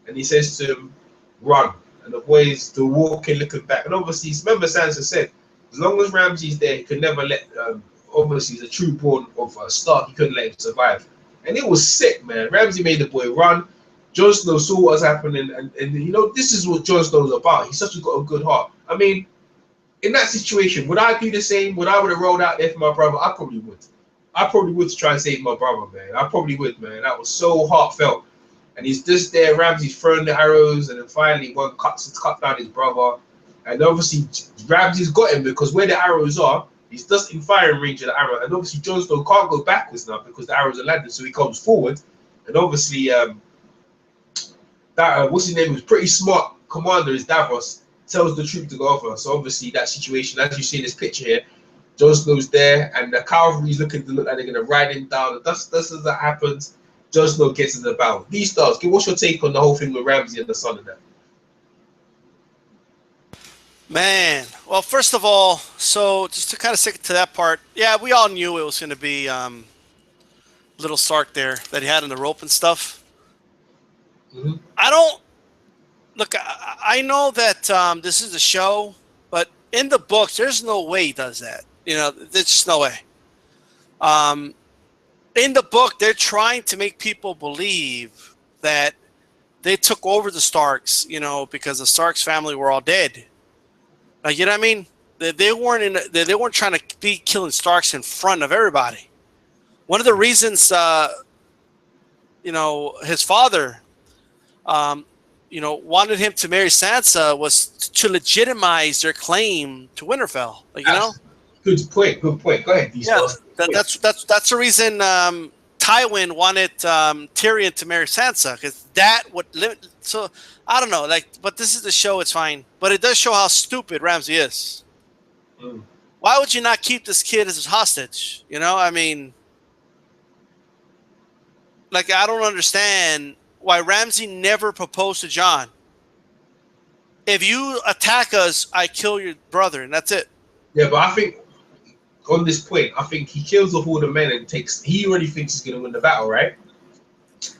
and he says to him, run, and the boys still walking, looking back, and obviously, remember Sansa said, as long as Ramsay's there, he could never let, obviously, he's a true born of Stark, he couldn't let him survive, and it was sick, man. Ramsay made the boy run. Jon Snow saw what was happening, and you know, this is what Jon Snow's about. He's such got a good heart. I mean, in that situation, would I do the same? Would I would have rolled out there for my brother? I probably would. I probably would to try and save my brother, man. I probably would, man. That was so heartfelt. And he's just there. Ramsay's throwing the arrows, and then finally one cut down his brother. And obviously Ramsay's got him because where the arrows are, he's just in firing range of the arrow. And obviously Jon Snow can't go backwards now because the arrows are landed, so he comes forward. And obviously what's his name, was pretty smart commander is Davos, tells the troop to go over. So obviously that situation, as you see in this picture here, Jon Snow's there, and the cavalry's looking to look like they're gonna ride him down. And that's as that happens. Jon Snow gets in the battle. These stars, what's your take on the whole thing with Ramsay and the son of that? Man, well, first of all, so just to kind of stick to that part, yeah, we all knew it was going to be little Stark there that he had in the rope and stuff. Mm-hmm. I don't look. I know that this is a show, but in the books, there's no way he does that. You know, there's just no way. In the book, they're trying to make people believe that they took over the Starks, you know, because the Starks family were all dead. Like, you know what I mean? They weren't trying to be killing Starks in front of everybody. One of the reasons, you know, his father, you know, wanted him to marry Sansa was to legitimize their claim to Winterfell. Like, you know. Good point. Go ahead. Yeah, that's the reason Tywin wanted Tyrion to marry Sansa, because that would limit. So I don't know, like, but this is the show. It's fine, but it does show how stupid Ramsay is. Mm. Why would you not keep this kid as a hostage? You know, I mean, like, I don't understand why Ramsay never proposed to Jon. If you attack us, I kill your brother, and that's it. Yeah, but I think on this point, I think he kills off all the men and takes. He already thinks he's gonna win the battle, right?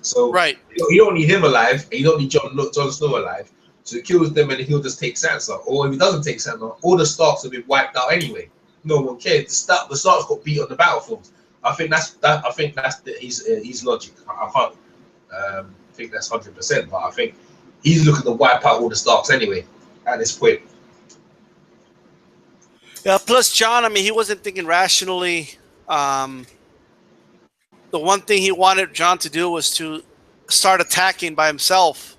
So Right. you don't need him alive, and you don't need Jon Snow alive. So he kills them, and he'll just take Sansa. Or if he doesn't take Sansa, all the Starks have been wiped out anyway. No one cares. The Starks got beat on the battlefield. I think that's his logic. I can't think that's 100%, but I think he's looking to wipe out all the Starks anyway at this point. Yeah. Plus, John. I mean, he wasn't thinking rationally. The one thing he wanted John to do was to start attacking by himself,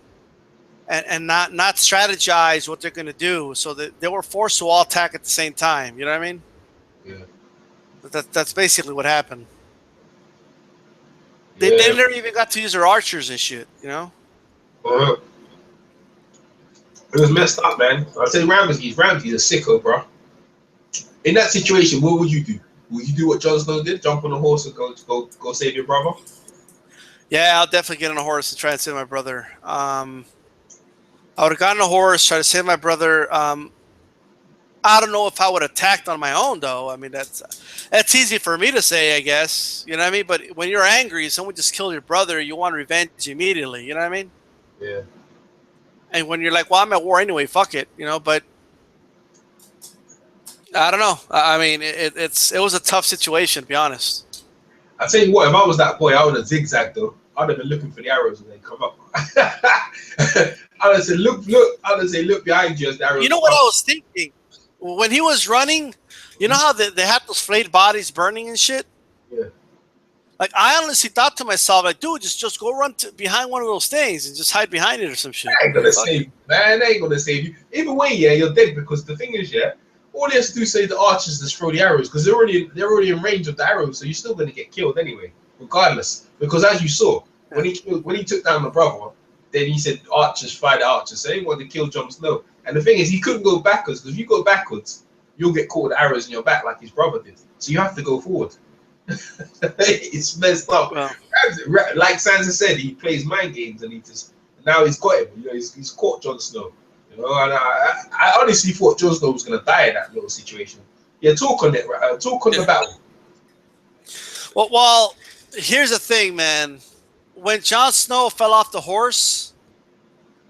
and not strategize what they're going to do. So that they were forced to all attack at the same time. You know what I mean? Yeah. That's basically what happened. Yeah. They never even got to use their archers and shit. You know? It was messed up, man. I say Ramsay's a sicko, bro. In that situation, what would you do? Would you do what Jon Snow did? Jump on a horse and go save your brother? Yeah, I'll definitely get on a horse and try to save my brother. I would have gotten a horse, try to save my brother. I don't know if I would have attacked on my own, though. I mean, that's easy for me to say, I guess. You know what I mean? But when you're angry, someone just killed your brother, you want revenge immediately. You know what I mean? Yeah. And when you're like, well, I'm at war anyway, fuck it, you know. But I don't know. I mean, it was a tough situation, to be honest. I tell you what, if I was that boy, I would have zigzagged though. I'd have been looking for the arrows when they come up. I'd have said, look. I'd have said, look behind you as the arrows. You know what I was thinking when he was running? You know how they had those flayed bodies burning and shit. Yeah. Like, I honestly thought to myself, like, dude, just go run behind one of those things and just hide behind it or some shit. They ain't gonna save you, man. They ain't gonna save you. Either way, yeah, you're dead, because the thing is, yeah, all they have to do is say the archers just throw the arrows, because they're already in range of the arrows, so you're still gonna get killed anyway, regardless. Because as you saw, when he took down the brother, then he said archers, fire the archers. So he wanted to kill Jon Snow. And the thing is, he couldn't go backwards, because if you go backwards, you'll get caught with arrows in your back like his brother did. So you have to go forward. It's messed up. Well, like Sansa said, he plays mind games, and now he's got him. You know, he's caught Jon Snow. You know, and I honestly thought Jon Snow was gonna die in that little situation. Yeah, talk on it. Talk on the battle. Well, here's the thing, man. When Jon Snow fell off the horse,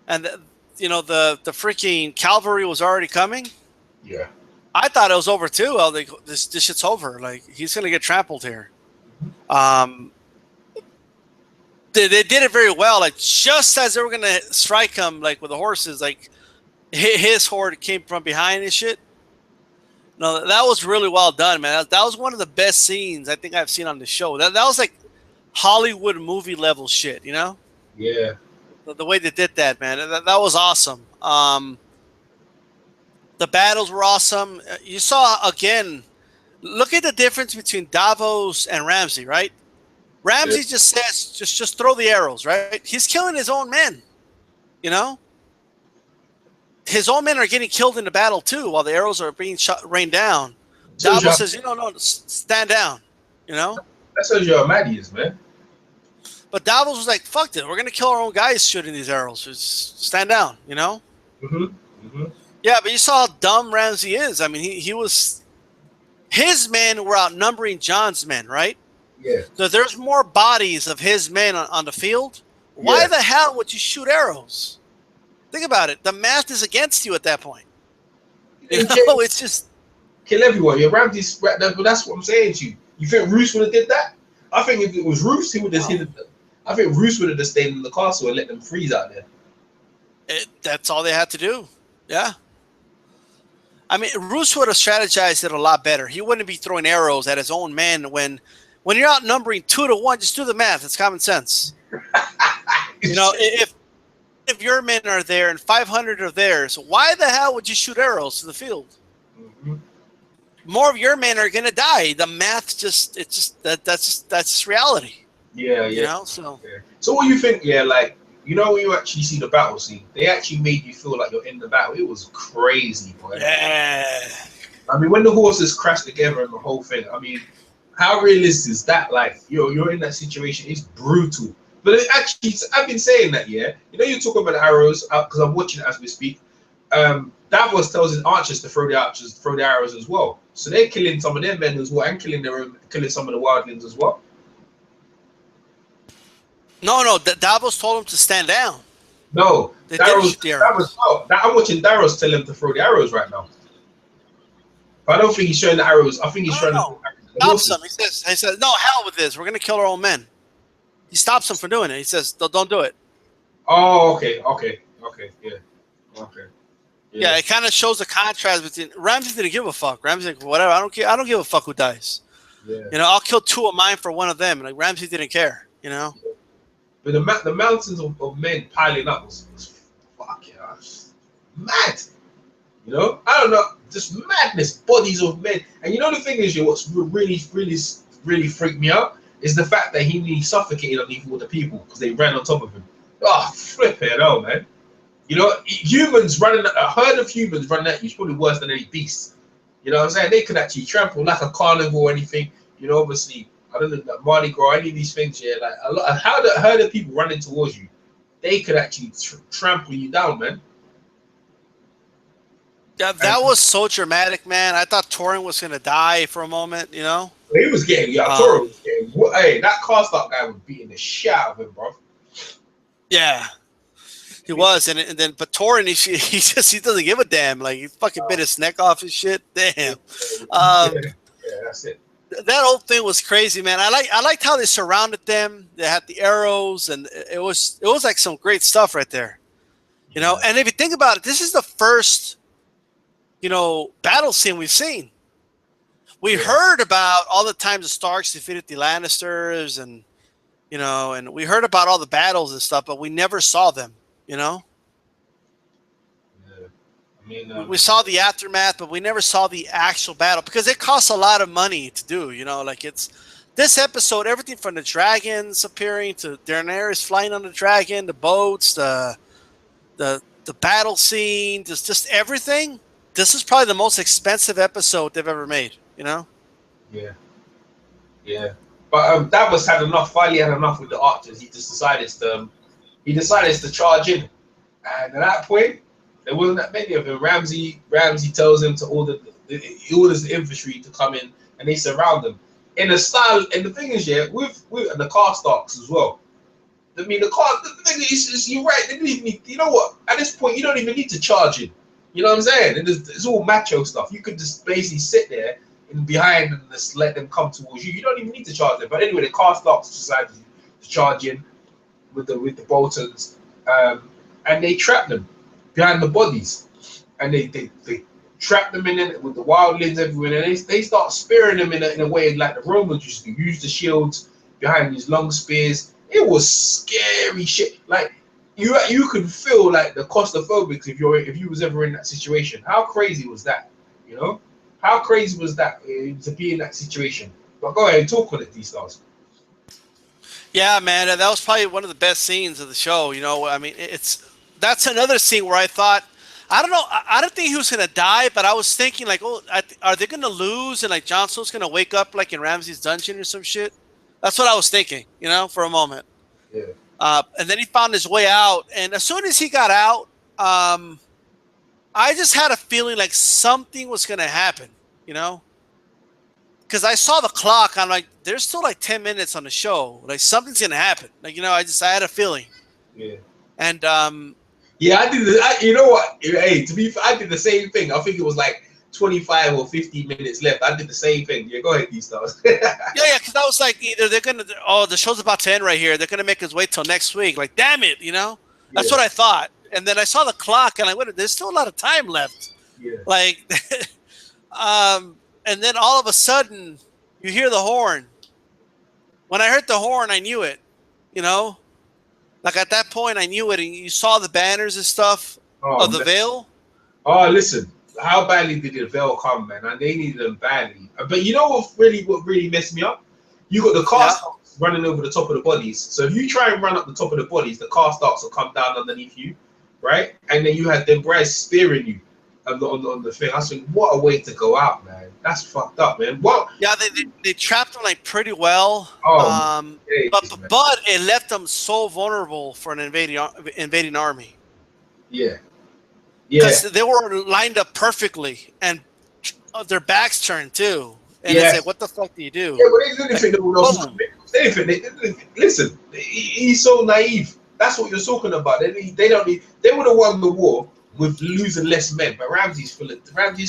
and the freaking cavalry was already coming. Yeah. I thought it was over too. Oh, this shit's over. Like, he's gonna get trampled here. They did it very well. Like, just as they were gonna strike him, like with the horses, like his horde came from behind and shit. No, that was really well done, man. That was one of the best scenes I think I've seen on the show. That was like Hollywood movie level shit, you know? Yeah. The way they did that, man, that was awesome. The battles were awesome. You saw, again, look at the difference between Davos and Ramsay, right? Ramsay just says, just throw the arrows, right? He's killing his own men, you know? His own men are getting killed in the battle, too, while the arrows are being rained down. Davos says, no, stand down, you know? That shows you how mad he is, man. But Davos was like, fuck it, we're going to kill our own guys shooting these arrows. Just stand down, you know? Yeah, but you saw how dumb Ramsay is. I mean, he was... His men were outnumbering Jon's men, right? Yeah. So there's more bodies of his men on the field. Why the hell would you shoot arrows? Think about it. The math is against you at that point. You know, it's just... Kill everyone. Yeah, Ramsay's... That's what I'm saying to you. You think Roose would have did that? I think if it was Roose, he would have hit them. I think Roose would have just stayed in the castle and let them freeze out there. That's all they had to do. Yeah. I mean, Roose would have strategized it a lot better. He wouldn't be throwing arrows at his own men when you're outnumbering 2-1. Just do the math. It's common sense. You know, if your men are there and 500 are there, so why the hell would you shoot arrows to the field? More of your men are going to die. The math that's just reality. Yeah. You know, so. Yeah. So what do you think? Yeah, like, you know, when you actually see the battle scene, they actually made you feel like you're in the battle. It was crazy, boy. Yeah. I mean, when the horses crash together and the whole thing, I mean, how realistic is that? Like, you're in that situation. It's brutal. But it actually, I've been saying that, yeah. You know, you're talking about the arrows, because I'm watching it as we speak. Davos tells his archers to throw the arrows as well. So they're killing some of their men as well, and killing some of the wildlings as well. No, Davos told him to stand down. No, They didn't shoot the arrows. I'm watching Davos tell him to throw the arrows right now. But I don't think he's showing the arrows. I think he's trying to stops him. He says, no, hell with this. We're gonna kill our own men. He stops him from doing it. He says, don't do it. Oh, okay, yeah. Okay. Yeah, it kind of shows the contrast between Ramsay didn't give a fuck. Ramsay's like, whatever, I don't care. I don't give a fuck who dies. Yeah. You know, I'll kill 2 of mine for one of them. And like Ramsay didn't care, you know? But the mountains of men piling up was fucking mad. You know? I don't know, just madness, bodies of men. And you know the thing is, what's really freaked me out is the fact that he suffocated underneath all the people because they ran on top of him. Oh, flip it, oh man. You know, humans running, a herd of humans running at you is probably worse than any beast. You know what I'm saying? They could actually trample like a carnivore or anything. You know, obviously, I don't know, like Mardi Gras, any of these things, yeah, like a herd of people running towards you, they could actually trample you down, man. Yeah, that was so dramatic, man. I thought Torrent was going to die for a moment, you know? He was getting, Torrent was getting, hey, that Karstark guy was beating the shit out of him, bro. Yeah. He was, but Torrent, he doesn't give a damn. Like, he fucking bit his neck off and shit. Damn. Yeah, that's it. That whole thing was crazy, man. I liked how they surrounded them. They had the arrows, and it was like some great stuff right there, you know. And if you think about it, this is the first, you know, battle scene we've seen. We heard about all the times the Starks defeated the Lannisters, and you know, and we heard about all the battles and stuff, but we never saw them. You know, I mean, we saw the aftermath, but we never saw the actual battle because it costs a lot of money to do. You know, like it's this episode, everything from the dragons appearing to Daenerys flying on the dragon, the boats, the battle scene, just everything. This is probably the most expensive episode they've ever made. You know? Yeah. But Davos had enough. Finally, had enough with the archers. He decided to charge in, and at that point, there wasn't that many of them. Ramsay tells him to he orders the infantry to come in, and they surround them in a style. And the thing is, with the Karstarks as well. I mean, the thing is, you're right. They didn't even need, you know what? At this point, you don't even need to charge in. You know what I'm saying? It's all macho stuff. You could just basically sit there and behind and just let them come towards you. You don't even need to charge them. But anyway, the Karstarks decided to charge in with the Boltons, and they trap them behind the bodies, and they trap them in it with the wildlings everywhere, and they start spearing them in a way like the Romans used to use the shields behind these long spears. It was scary shit. Like you could feel like the claustrophobics if you was ever in that situation. How crazy was that? You know, how crazy was that to be in that situation? But go ahead and talk on it, D-Stars. Yeah, man, that was probably one of the best scenes of the show. You know, I mean, that's another scene where I thought, I don't know, I don't think he was gonna die, but I was thinking like, oh, are they gonna lose and like Jon Snow's gonna wake up like in Ramsay's dungeon or some shit? That's what I was thinking, you know, for a moment. Yeah. And then he found his way out, and as soon as he got out, I just had a feeling like something was gonna happen, you know. Because I saw the clock, I'm like, there's still like 10 minutes on the show. Like something's gonna happen. Like, you know, I had a feeling. Yeah. And yeah, I did. You know what? Hey, to be fair, I did the same thing. I think it was like 25 or 50 minutes left. I did the same thing. Yeah, go ahead, D-Stars. yeah, because I was like, either they're gonna, the show's about to end right here. They're gonna make us wait till next week. Like, damn it, you know? That's what I thought. And then I saw the clock, and I went, there's still a lot of time left. Yeah. Like, and then all of a sudden, you hear the horn. When I heard the horn, I knew it. You know, like at that point, I knew it. And you saw the banners and stuff of the Veil. Oh, listen, how badly did the Veil come, man? And they needed them badly. But you know what really messed me up? You got the Karstarks running over the top of the bodies. So if you try and run up the top of the bodies, the Karstarks will come down underneath you, right? And then you had them Bryce spearing you on the thing. I was thinking, what a way to go out, man. That's fucked up, man. What? Yeah, they trapped them like pretty well. But it left them so vulnerable for an invading army. Yeah. Because they were lined up perfectly, and their backs turned too, and Yeah. it's like, what the fuck do you do? Yeah, but they didn't think no one else was Boom. coming. They didn't think. Listen, he's so naive. That's what you're talking about. They don't need. They would have won the war with losing less men. But Ramsey's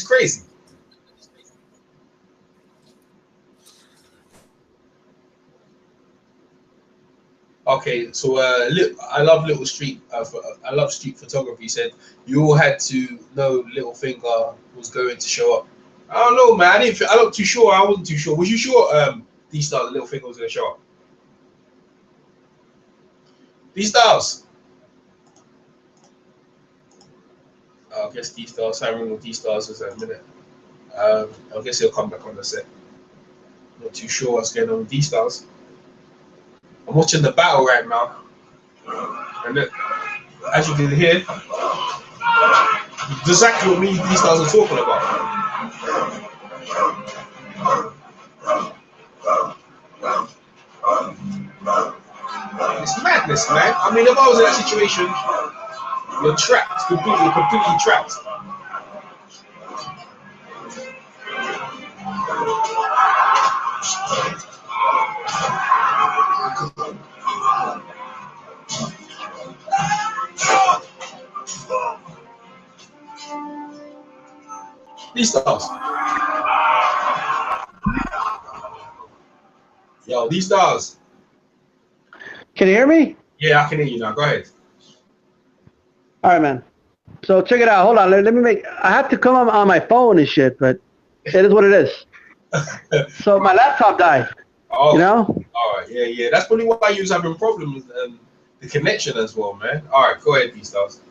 crazy. Okay, so I love Little Street. I love street photography. He said you all had to know Littlefinger was going to show up. I don't know, man. I'm not too sure. I wasn't too sure. Was you sure? D-Star, Littlefinger was going to show up. D-Stars. I guess D-Stars. Simon with D-Stars was a minute. I guess he'll come back on the set. Not too sure what's going on with D-Stars. I'm watching the battle right now, and as you can hear, exactly what me and D-Stars are talking about. It's madness, man. I mean, if I was in that situation, you're trapped, completely trapped. These stars. Yo, these stars. Can you hear me? Yeah, I can hear you now. Go ahead. All right, man. So check it out. Hold on. Let me make. I have to come on my phone and shit, but it is what it is. So my laptop died. Oh, you know? All right. Yeah. That's probably why you was having problems with the connection as well, man. All right, go ahead, these stars.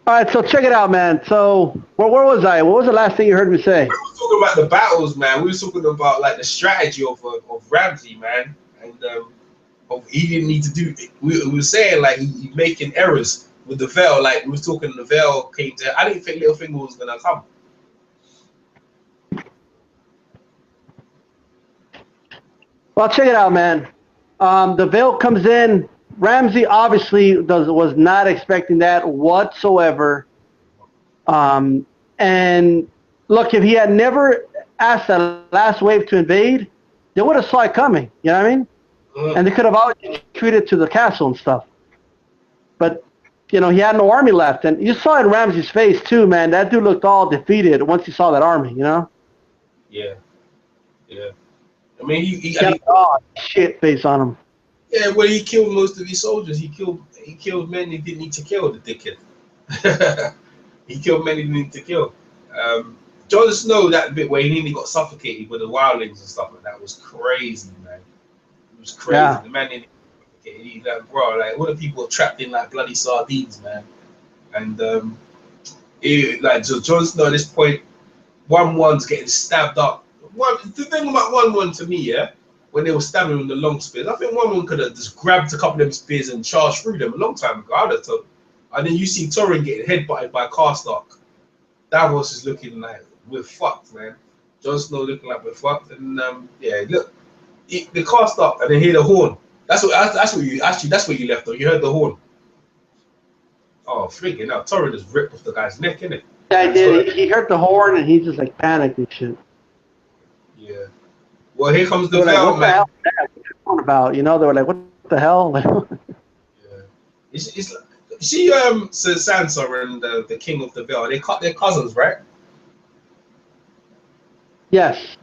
All right, so check it out, man. So where was I? What was the last thing you heard me say? We were talking about the battles, man. We were talking about like the strategy of Ramsey, man, and he didn't need to do. We were saying like he making errors with the veil. Like we was talking, the veil came to. I didn't think Littlefinger was gonna come. Well, check it out, man. The veil comes in. Ramsey obviously was not expecting that whatsoever. And look, if he had never asked that last wave to invade, they would have saw it coming. You know what I mean? And they could have always retreated to the castle and stuff. But he had no army left, and you saw it in Ramsey's face too, man. That dude looked all defeated once he saw that army. Yeah. I mean, he got a shit face on him. Yeah, well, he killed most of his soldiers. He killed men he didn't need to kill. The dickhead. He killed men he didn't need to kill. Jon Snow, that bit where he nearly got suffocated with the wildlings and stuff like that was crazy, man. It was crazy. Yeah. The man nearly suffocated. He's like, bro, like, what are people trapped in like bloody sardines, man? And so Jon Snow at this point, 1-1's getting stabbed up. The thing about 1-1 to me, yeah, when they were stabbing him with the long spears, I think 1-1 could have just grabbed a couple of them spears and charged through them a long time ago. I would have thought. And then you see Torrhen getting headbutted by Karstark. That was just looking like we're fucked, man. Jon Snow looking like we're fucked, and look, the Karstark, and then hear the horn. That's where you left off. You heard the horn. Oh, freaking out! Torrhen just ripped off the guy's neck, innit? Yeah, he did. He heard the horn, and he just like panicked and shit. Yeah. Well, here comes the veil, like, man. What the hell are about? They were like, what the hell? Yeah. It's like, see, Sir Sansa and the King of the Veil, they're cousins, right? Yes.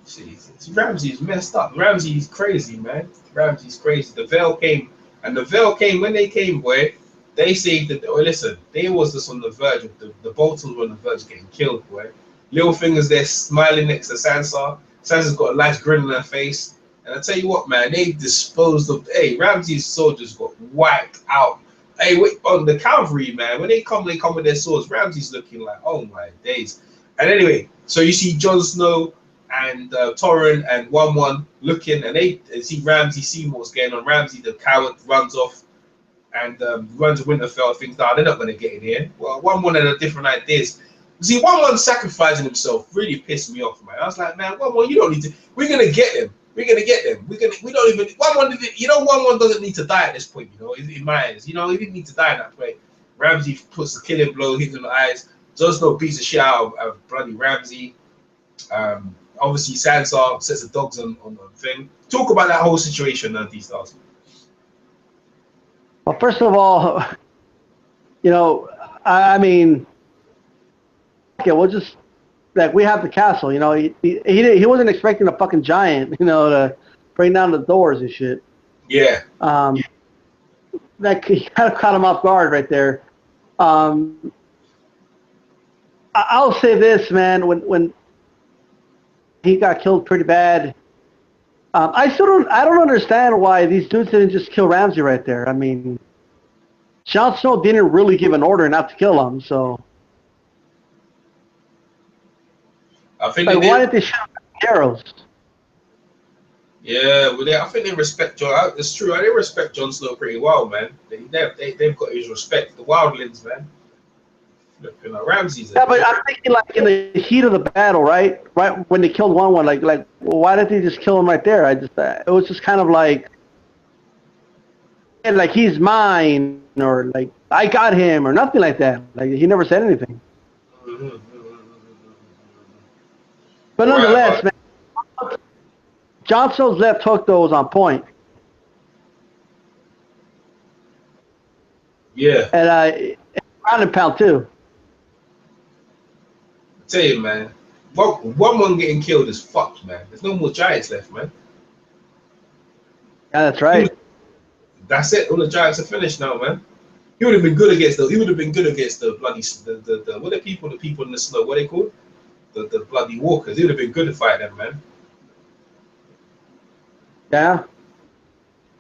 See, Ramsey's messed up. Ramsey's crazy, man. Ramsey's crazy. The Veil came, and the Veil came when they came, boy. They saved it. Listen, they was just on the verge of the Boltons were on the verge of getting killed, boy. Littlefinger's there smiling next to Sansa. Sansa's got a nice grin on her face. And I tell you what, man, they disposed of. Hey, Ramsey's soldiers got wiped out. Hey, wait, on the cavalry, man, when they come with their swords. Ramsey's looking like, oh my days. And anyway, so you see Jon Snow and Torrhen and 1-1 looking, and they see Ramsey, seeing what's going on. Ramsey, the coward, runs off and runs to Winterfell. Thinks, nah, they're not going to get in here. Well, 1-1 had a different ideas. See, 1-1 sacrificing himself really pissed me off, man. I was like, man, 1-1, you don't need to. We're gonna get them. We don't even. 1-1 doesn't need to die at this point. In my eyes, he didn't need to die at that point. Ramsey puts the killing blow, hits him in the eyes. Jon Snow beats the shit out of bloody Ramsay. Obviously, Sansa sets the dogs on the thing. Talk about that whole situation, D-Stars. Well, first of all, you know, I mean, okay, we'll just like we have the castle. You know, he wasn't expecting a fucking giant, you know, to bring down the doors and shit. Yeah. That kind of caught him off guard right there. I'll say this, man. When he got killed pretty bad, I don't understand why these dudes didn't just kill Ramsay right there. I mean, Jon Snow didn't really give an order not to kill him, so. I think like, why did they shoot arrows? Yeah, well, I think they respect Jon. It's true. They respect Jon Snow pretty well, man. They've got his respect. The wildlings, man. You know, Ramsay's. Yeah, but I'm thinking like in the heat of the battle, right? Right when they killed one, like well, why did they just kill him right there? It was just kind of like he's mine, or like I got him, or nothing like that. Like he never said anything. But nonetheless, man, Jon Snow's left hook though was on point. Yeah. And ground and pound too. I tell you, man, one getting killed is fucked, man. There's no more giants left, man. Yeah, that's right. That's it. All the giants are finished now, man. He would have been good against the bloody what are the people in the snow? What are they called? The bloody walkers. He would have been good to fight them, man. Yeah.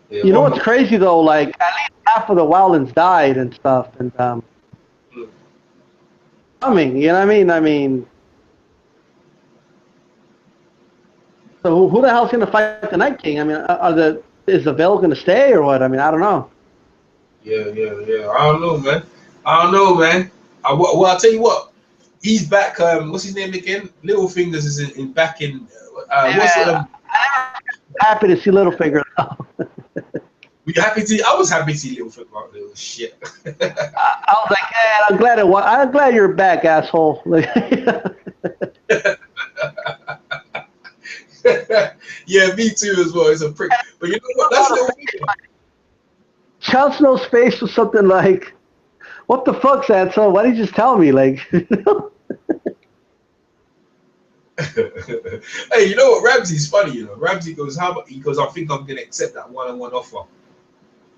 You know what's crazy though? Like at least half of the wildlings died and stuff, and coming. You know what I mean? So who the hell's gonna fight the Night King? I mean, is the Veil gonna stay or what? I mean, I don't know. Yeah. I don't know, man. Well, I'll tell you what. He's back. What's his name again? Littlefingers is back in. I'm happy to see Littlefinger. Were you happy to? I was happy to see Littlefinger. Little shit. I was like, man, I'm glad you're back, asshole. Yeah, me too as well. It's a prick. But you know what? That's Littlefinger. Jon Snow's face was something like, "What the fuck, Sansa? Why did you just tell me?" Like. Hey, you know what? Ramsay's funny, you know. Ramsay goes, "How about?" He goes, "I think I'm gonna accept that one-on-one offer."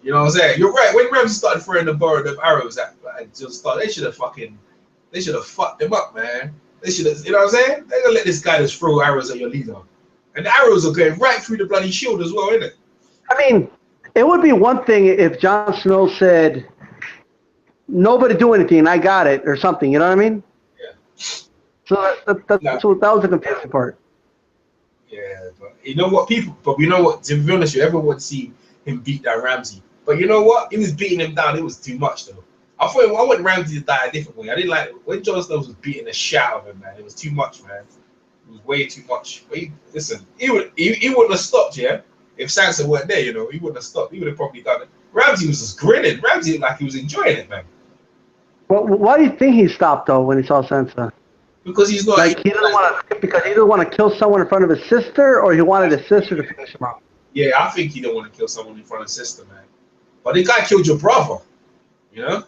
You know what I'm saying? You're right. When Ramsay started throwing the bar of arrows at just start, they should have fucked them up, man. They should have, you know what I'm saying? They're gonna let this guy just throw arrows at your leader, and the arrows are going right through the bloody shield as well, isn't it? I mean, it would be one thing if Jon Snow said, "Nobody do anything, I got it," or something. You know what I mean? Yeah. So that was the confusing part. Yeah, but you know what, people? But you know what? To be honest, everyone would see him beat down Ramsay. But you know what? He was beating him down. It was too much, though. I want Ramsay to die a different way. I didn't like when Jon Snow was beating the shit out of him, man. It was too much, man. It was way too much. But he wouldn't have stopped, yeah. If Sansa weren't there, you know, he wouldn't have stopped. He would have probably done it. Ramsay was just grinning. Ramsay looked like he was enjoying it, man. Well, why do you think he stopped though when he saw Sansa? Because he's not like he didn't want to kill someone in front of his sister, or he wanted his sister to finish him off. Yeah, I think he don't want to kill someone in front of his sister, man. But the guy killed your brother, you know?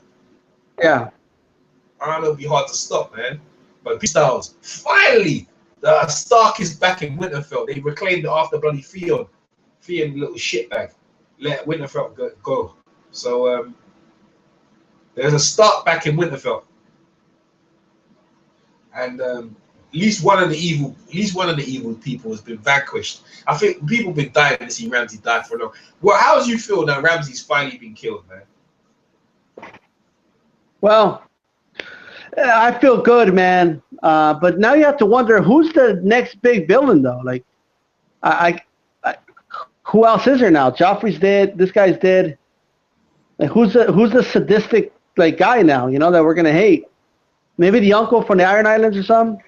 Yeah. I don't know, it'd be hard to stop, man. But Styles, finally, the Stark is back in Winterfell. They reclaimed it after bloody Theon little shitbag. Let Winterfell go. So there's a Stark back in Winterfell. And at least one of the evil people has been vanquished. I think people have been dying to see Ramsay die for long. Well, how do you feel now Ramsay's finally been killed, man? Well, I feel good, man. But now you have to wonder who's the next big villain, though. Like, who else is there now? Joffrey's dead. This guy's dead. Like, who's the sadistic like guy now? You know that we're gonna hate. Maybe the uncle from the Iron Islands or something.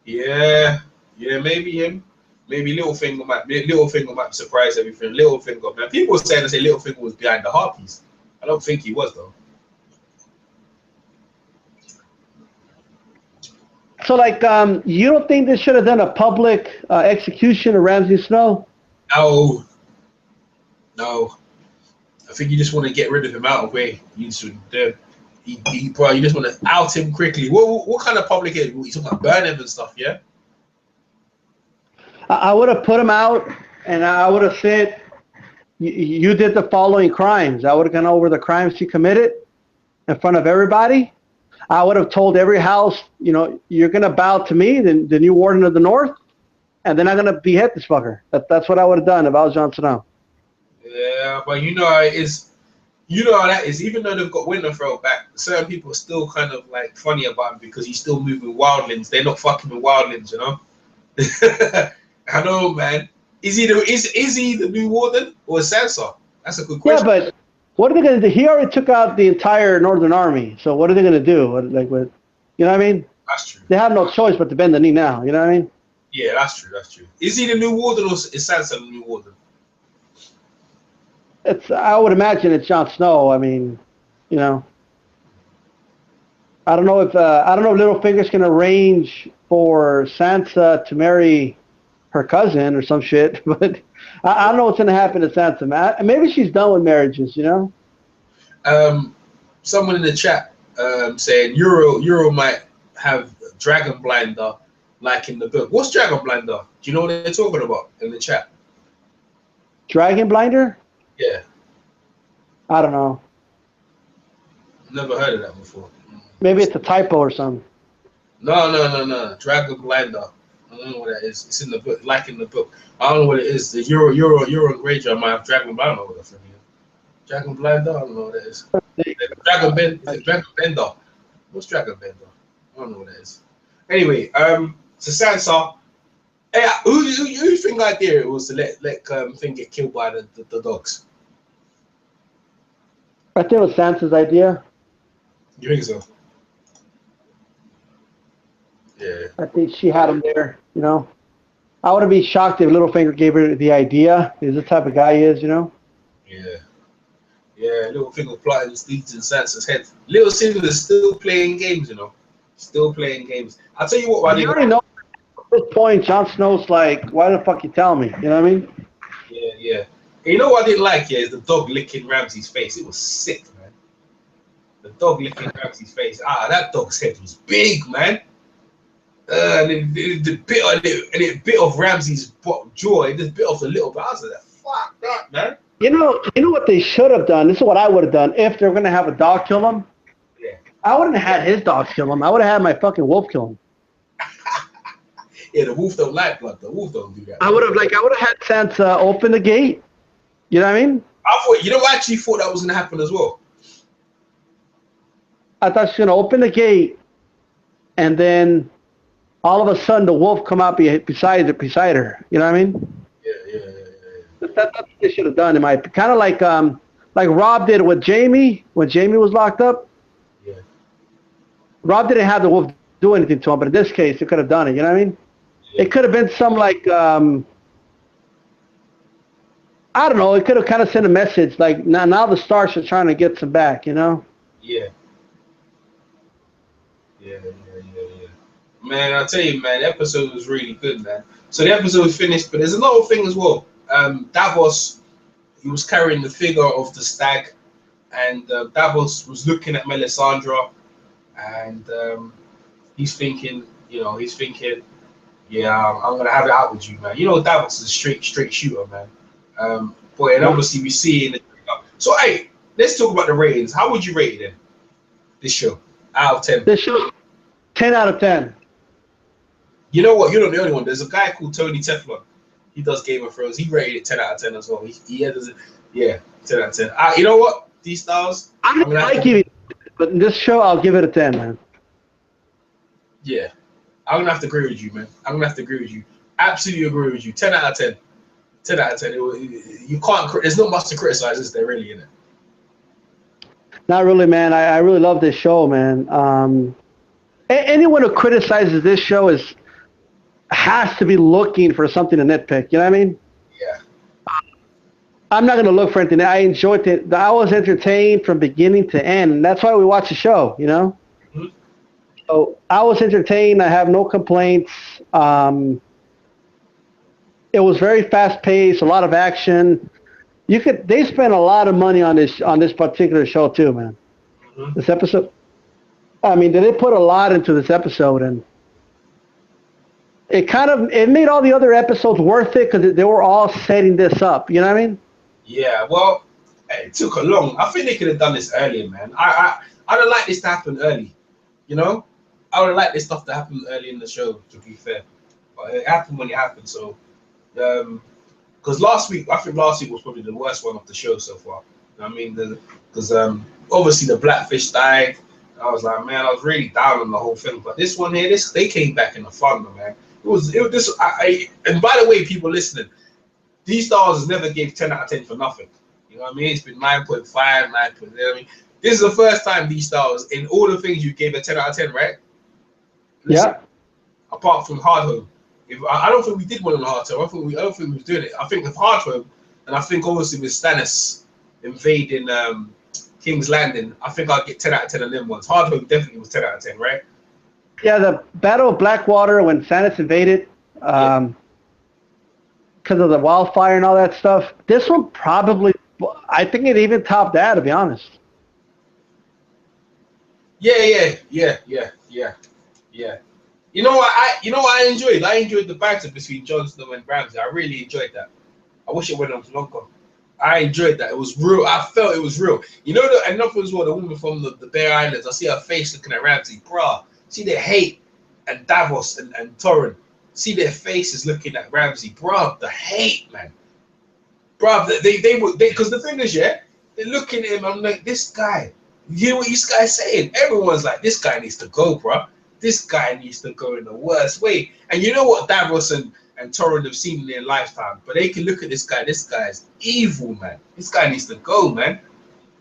Yeah, maybe him. Maybe Littlefinger might surprise everything. Littlefinger, man. People were saying Littlefinger was behind the Harpies. I don't think he was though. So, like, you don't think they should have done a public execution of Ramsey Snow? No. I think you just want to get rid of him out of the way. You just, bro, you just want to out him quickly. What kind of public is? You talking about burn him and stuff, yeah? I would have put him out, and I would have said, you did the following crimes. I would have gone over the crimes you committed in front of everybody. I would have told every house, you're going to bow to me, the new warden of the North, and then I'm going to behead this fucker. That's what I would have done if I was Jon Snow. Yeah, but you know how it is. You know how that is. Even though they've got Winterfell back, certain people are still kind of like funny about him because he's still moving wildlings. They're not fucking with wildlings, you know. I know, man. Is he the new warden or Sansa? That's a good question. Yeah, but what are they going to do? He already took out the entire Northern Army. So what are they going to do? You know what I mean? That's true. They have no choice but to bend the knee now. You know what I mean? Yeah, that's true. Is he the new warden or is Sansa the new warden? I would imagine it's Jon Snow. I mean, I don't know if Littlefinger's going to arrange for Sansa to marry her cousin or some shit, but I don't know what's going to happen to Sansa, man. Maybe she's done with marriages, Someone in the chat saying Euro might have Dragon Blinder like in the book. What's Dragon Blinder? Do you know what they're talking about in the chat? Dragon Blinder? Yeah. I don't know. Never heard of that before. Maybe it's a typo or something. No. Dragon Blinder. I don't know what that is. It's in the book, like in the book. I don't know what it is. The Euro Greyjoy might have Dragon Blinder over there. Dragon Blinder? I don't know what that is. Dragon Bender. What's Dragon Bender? I don't know what that is. Anyway, so Sansa. Hey, who you think idea it was to let Thing get killed by the dogs? I think it was Sansa's idea. You think so? Yeah. I think she had him there, I wouldn't be shocked if Littlefinger gave her the idea. He's the type of guy he is, Yeah. Yeah, Littlefinger plotting things in Sansa's head. Little Silver's still playing games, Still playing games. I'll tell you what, you already know at this point, Jon Snow's like, why the fuck you tell me? You know what I mean? Yeah. And you know what I didn't like, is the dog licking Ramsay's face. It was sick, man. The dog licking Ramsay's face. That dog's head was big, man. And the bit of Ramsay's jaw, it just bit off a little bit. I was like, fuck that, man. You know what they should have done? This is what I would have done if they're going to have a dog kill him. Yeah. I wouldn't have had his dog kill him. I would have had my fucking wolf kill him. Yeah, the wolf don't like blood. The wolf don't do that. I would have had Sansa open the gate. You know what I mean? I actually thought that was going to happen as well. I thought she was going to open the gate, and then all of a sudden the wolf come out beside her. You know what I mean? Yeah. That's what they should have done. Kind of like Rob did with Jamie when Jamie was locked up. Yeah. Rob didn't have the wolf do anything to him, but in this case, it could have done it. You know what I mean? Yeah. It could have been some like I don't know. It could have kind of sent a message like now the Starks are trying to get some back. Yeah. Man, I'll tell you, man, the episode was really good, man. So the episode was finished, but there's another thing as well. Davos, he was carrying the figure of the stag, and Davos was looking at Melisandre, and he's thinking, yeah, I'm gonna have it out with you, man. Davos is a straight shooter, man. And obviously we see in the so hey, let's talk about the ratings. How would you rate it then? This show out of 10. This show, 10 out of 10. You know what? You're not the only one. There's a guy called Tony Teflon. He does Game of Thrones. He rated it 10 out of 10 as well. He does it. Yeah, 10 out of 10. You know what? These stars. I don't like it, but in this show, I'll give it a 10, man. Yeah, I'm gonna have to agree with you, man. Absolutely agree with you. 10 out of 10. 10 out of 10. You can't. There's not much to criticize, is there? Really, in it. Not really, man. I really love this show, man. Anyone who criticizes this show has to be looking for something to nitpick. You know what I mean? Yeah. I'm not going to look for anything. I enjoyed it. I was entertained from beginning to end, and that's why we watch the show, Mm-hmm. So I was entertained. I have no complaints. It was very fast paced, a lot of action. They spent a lot of money on this particular show too, man. Mhm. This episode. I mean, they put a lot into this episode, and it made all the other episodes worth it because they were all setting this up. You know what I mean? Yeah, well, it took a long. I think they could have done this earlier, man. I don't like this to happen early. You know, I would like this stuff to happen early in the show. To be fair, but it happened when it happened. So, because I think last week was probably the worst one of the show so far. You know what I mean, because obviously the Blackfish died. I was like, man, I was really down on the whole thing. But this one here, they came back in the fun, man. It was this. And by the way, people listening, these stars has never gave 10 out of 10 for nothing. You know what I mean? It's been 9.5, 9. I mean, this is the first time these stars in all the things you gave a 10 out of 10, right? Listen, Yeah. apart from Hard Home, I don't think we did one on Hard Home. I don't think we were doing it. I think with Hard Home, and I think obviously with Stannis invading King's Landing, I think I'll get 10 out of 10 on them ones. Hard Home definitely was 10 out of 10, right? Yeah, the Battle of Blackwater when Stannis invaded, because of the wildfire and all that stuff. This one probably, I think it even topped that, to be honest. Yeah. You know what I enjoyed? I enjoyed the banter between Jon Snow and Ramsay. I really enjoyed that. I wish it went on longer. I enjoyed that. It was real. I felt it was real. You know, enough was what the woman from the Bear Islands. I see her face looking at Ramsay. Bruh, see the hate and Davos and Torrent. See their faces looking at Ramsay. Bruh, the hate, man. Bruh, they would, because the thing is, yeah, they're looking at him. I'm like, this guy. You hear what this guy's saying? Everyone's like, this guy needs to go, bruh. This guy needs to go in the worst way. And you know what Davos and Torrent have seen in their lifetime, but they can look at this guy. This guy is evil, man. This guy needs to go, man.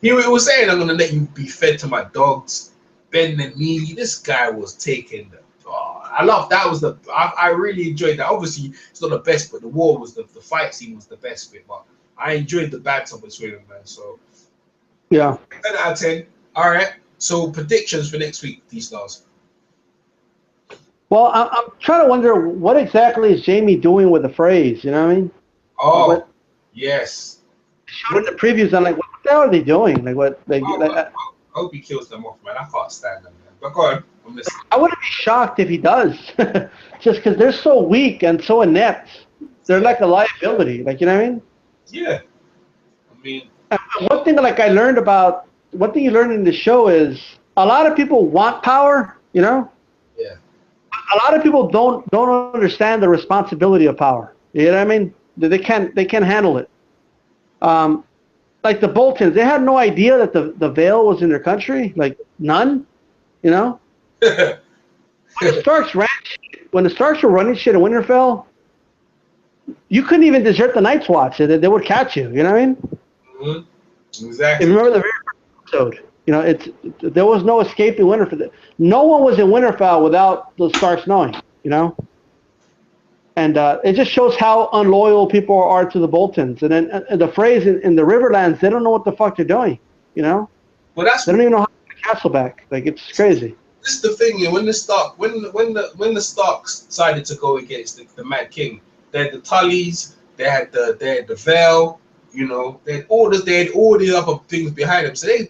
He was saying, I'm gonna let you be fed to my dogs, bending me. This guy was taking the. Oh, I love that. I really enjoyed that. Obviously, it's not the best, but the war was the fight scene was the best bit. But I enjoyed the banter between them, man. So Yeah. 10 out of 10. All right. So predictions for next week, these stars. Well, I'm trying to wonder what exactly is Jamie doing with the phrase. You know what I mean? Oh, What yes. showed in the previews. I'm like, what the hell are they doing? Like, what? I hope he kills them off, man. I can't stand them, man. But go on. I'm listening. I wouldn't be shocked if he does, just because they're so weak and so inept. They're like a liability. Like, you know what I mean? Yeah. I mean, And one thing one thing you learn in the show is a lot of people want power. You know? yeah. A lot of people don't understand the responsibility of power. You know what I mean? They can't handle it. Like the Boltons, they had no idea that the Vale was in their country. Like none. You know? When the Starks were running shit in Winterfell, you couldn't even desert the Night's Watch. They would catch you. You know what I mean? Mm-hmm. Exactly. If you remember the very first episode, you know, there was no escaping Winterfell. No one was in Winterfell without the Starks knowing. You know, and it just shows how unloyal people are to the Boltons. And then the phrase in the Riverlands, they don't know what the fuck they're doing. You know, Well, that's they don't even know how to get the castle back. Like it's crazy. this is the thing. Yeah, when the Starks decided to go against the Mad King, they had the Tullys, they had the Vale. You know, they had all the other things behind them. So they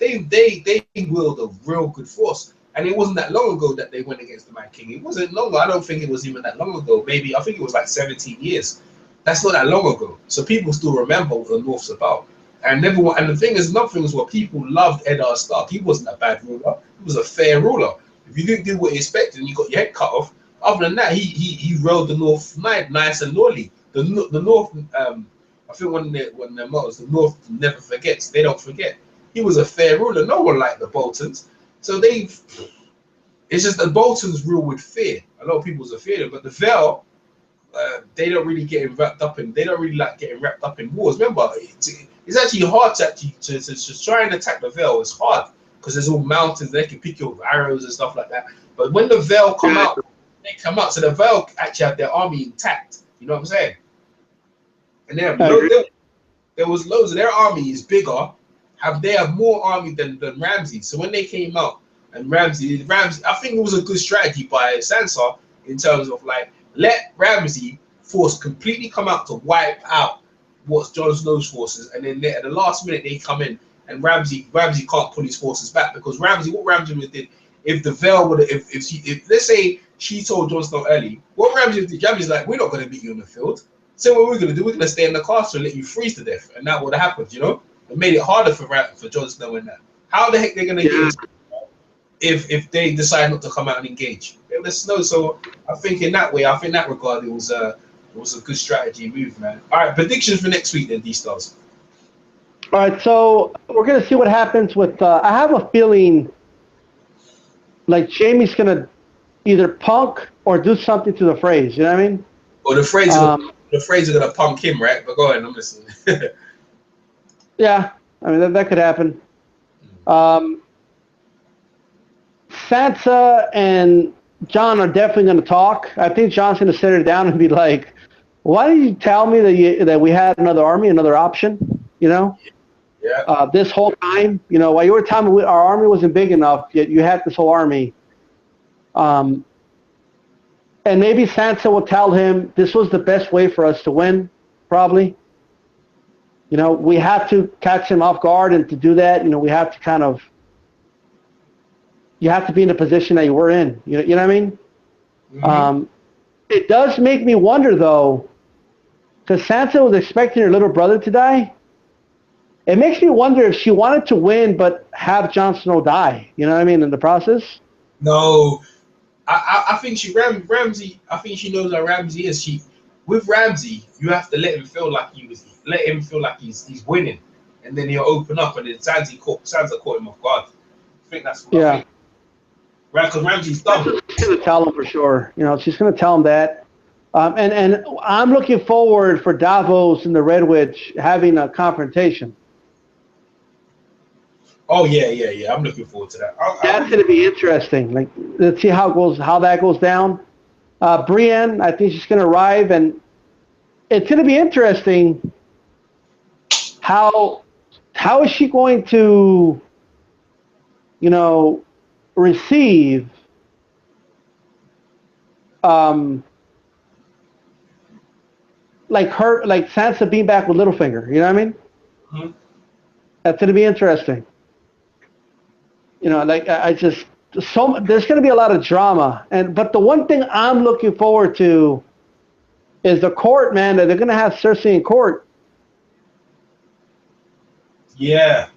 willed a real good force. And it wasn't that long ago that they went against the Mad King. It wasn't long. I don't think it was even that long ago. Maybe I think it was like 17 years. That's not that long ago. So people still remember what the North's about. And the thing is, nothing is what people loved Eddard Stark. He wasn't a bad ruler. He was a fair ruler. If you didn't do what he expected and you got your head cut off, other than that, he ruled the North nice and lawfully. The North, I think one of their mottos, the North never forgets. They don't forget. He was a fair ruler. No one liked the Boltons. So it's just the Boltons rule with fear. A lot of people's afraid of, but the Vale, they don't really get wrapped up in. They don't really like getting wrapped up in wars. Remember, it's actually hard to try and attack the Vale. It's hard because there's all mountains. They can pick you with arrows and stuff like that. But when the Vale come out, they come out. So the Vale actually have their army intact. You know what I'm saying? And there was loads of their army is bigger. They have more army than Ramsay. So when they came out And Ramsey, I think it was a good strategy by Sansa in terms of like let Ramsey force completely come out to wipe out what's Jon Snow's forces, and then at the last minute they come in, and Ramsey can't pull his forces back because what Ramsey did, if the Vale would if let's say she told Jon Snow early, what Ramsey did, Ramsey's like, we're not going to beat you in the field. So what we're going to do, we're going to stay in the castle and let you freeze to death, and that would have happened, you know. It made it harder for Jon Snow in that. How the heck they're going to get if they decide not to come out and engage? It was Snow. So I think in that way, I think in that regard, it was a good strategy move, man. All right, predictions for next week then, D-Stars. All right, so we're going to see what happens with. I have a feeling like Jamie's going to either punk or do something to the phrase. You know what I mean? Or the phrase are going to punk him, right? But go ahead, I'm listening. Yeah, I mean that could happen. Sansa and Jon are definitely going to talk. I think Jon's going to sit her down and be like, "Why didn't you tell me that we had another army, another option? You know, this whole time, you know, while you were telling me our army wasn't big enough, yet you had this whole army." And maybe Sansa will tell him this was the best way for us to win, probably. You know, we have to catch him off guard, and to do that, you know, we have to you have to be in the position that you were in. You know what I mean? Mm-hmm. It does make me wonder, though, because Sansa was expecting her little brother to die. It makes me wonder if she wanted to win but have Jon Snow die. You know what I mean, in the process? No. I think Ramsey. I think she knows how Ramsey is. With Ramsey, you have to let him feel like he's winning, and then he'll open up. And then Sansa caught him off guard. I think that's what I think. Right, because Ramsey's dumb. She's gonna tell him for sure. You know, she's gonna tell him that. And I'm looking forward for Davos and the Red Witch having a confrontation. Oh yeah. I'm looking forward to that. That's going to be interesting. Like, let's see how that goes down. Brienne, I think she's going to arrive, and it's going to be interesting. How is she going to, you know, receive like Sansa being back with Littlefinger? You know what I mean? Mm-hmm. That's going to be interesting. You know, like there's going to be a lot of drama, but the one thing I'm looking forward to is the court, man. That they're going to have Cersei in court. Yeah.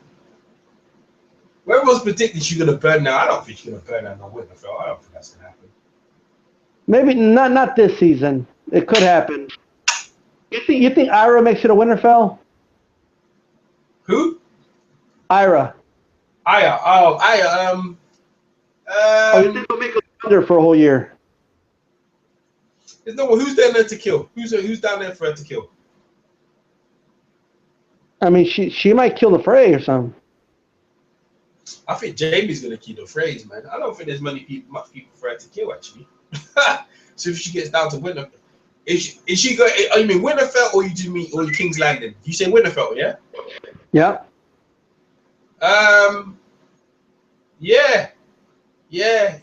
Where was predicting she's going to burn now? I don't think she's going to burn down no Winterfell. I don't think that's going to happen. Maybe not this season. It could happen. You think Ira makes it a Winterfell? Who? Ira. Aya. You think they'll make a thunder for a whole year? There's no one. Who's down there to kill? Who's down there for her to kill? I mean, she might kill the Frey or something. I think Jamie's gonna kill the Freys, man. I don't think there's much people for her to kill actually. So if she gets down to Winterfell, is she going? You mean Winterfell or you mean King's Landing? You say Winterfell, yeah? Yeah. Yeah.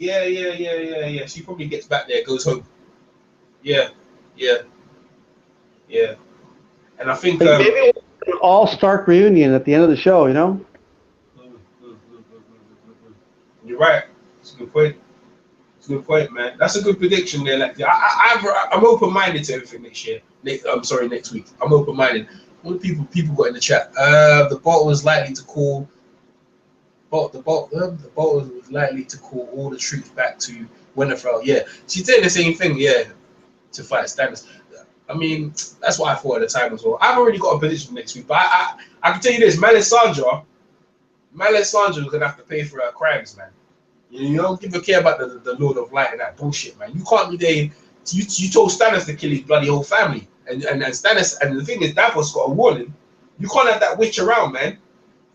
She probably gets back there, goes home. Yeah. And I think maybe an all-Stark reunion at the end of the show. You know. You're right. It's a good point. Man. That's a good prediction there. Like, I'm open-minded to everything next year. Next week. I'm open-minded. What people got in the chat? The bot was likely to call. The bot was likely to call all the troops back to Winterfell. Yeah, she's doing the same thing. Yeah, to fight Stannis. I mean, that's what I thought at the time as well. I've already got a prediction for next week, but I can tell you this: Melisandre's gonna have to pay for her crimes, man. You don't give a care about the Lord of Light and that bullshit, man. You can't be there. You told Stannis to kill his bloody whole family, and Stannis. And the thing is, Davos got a warning. You can't have that witch around, man.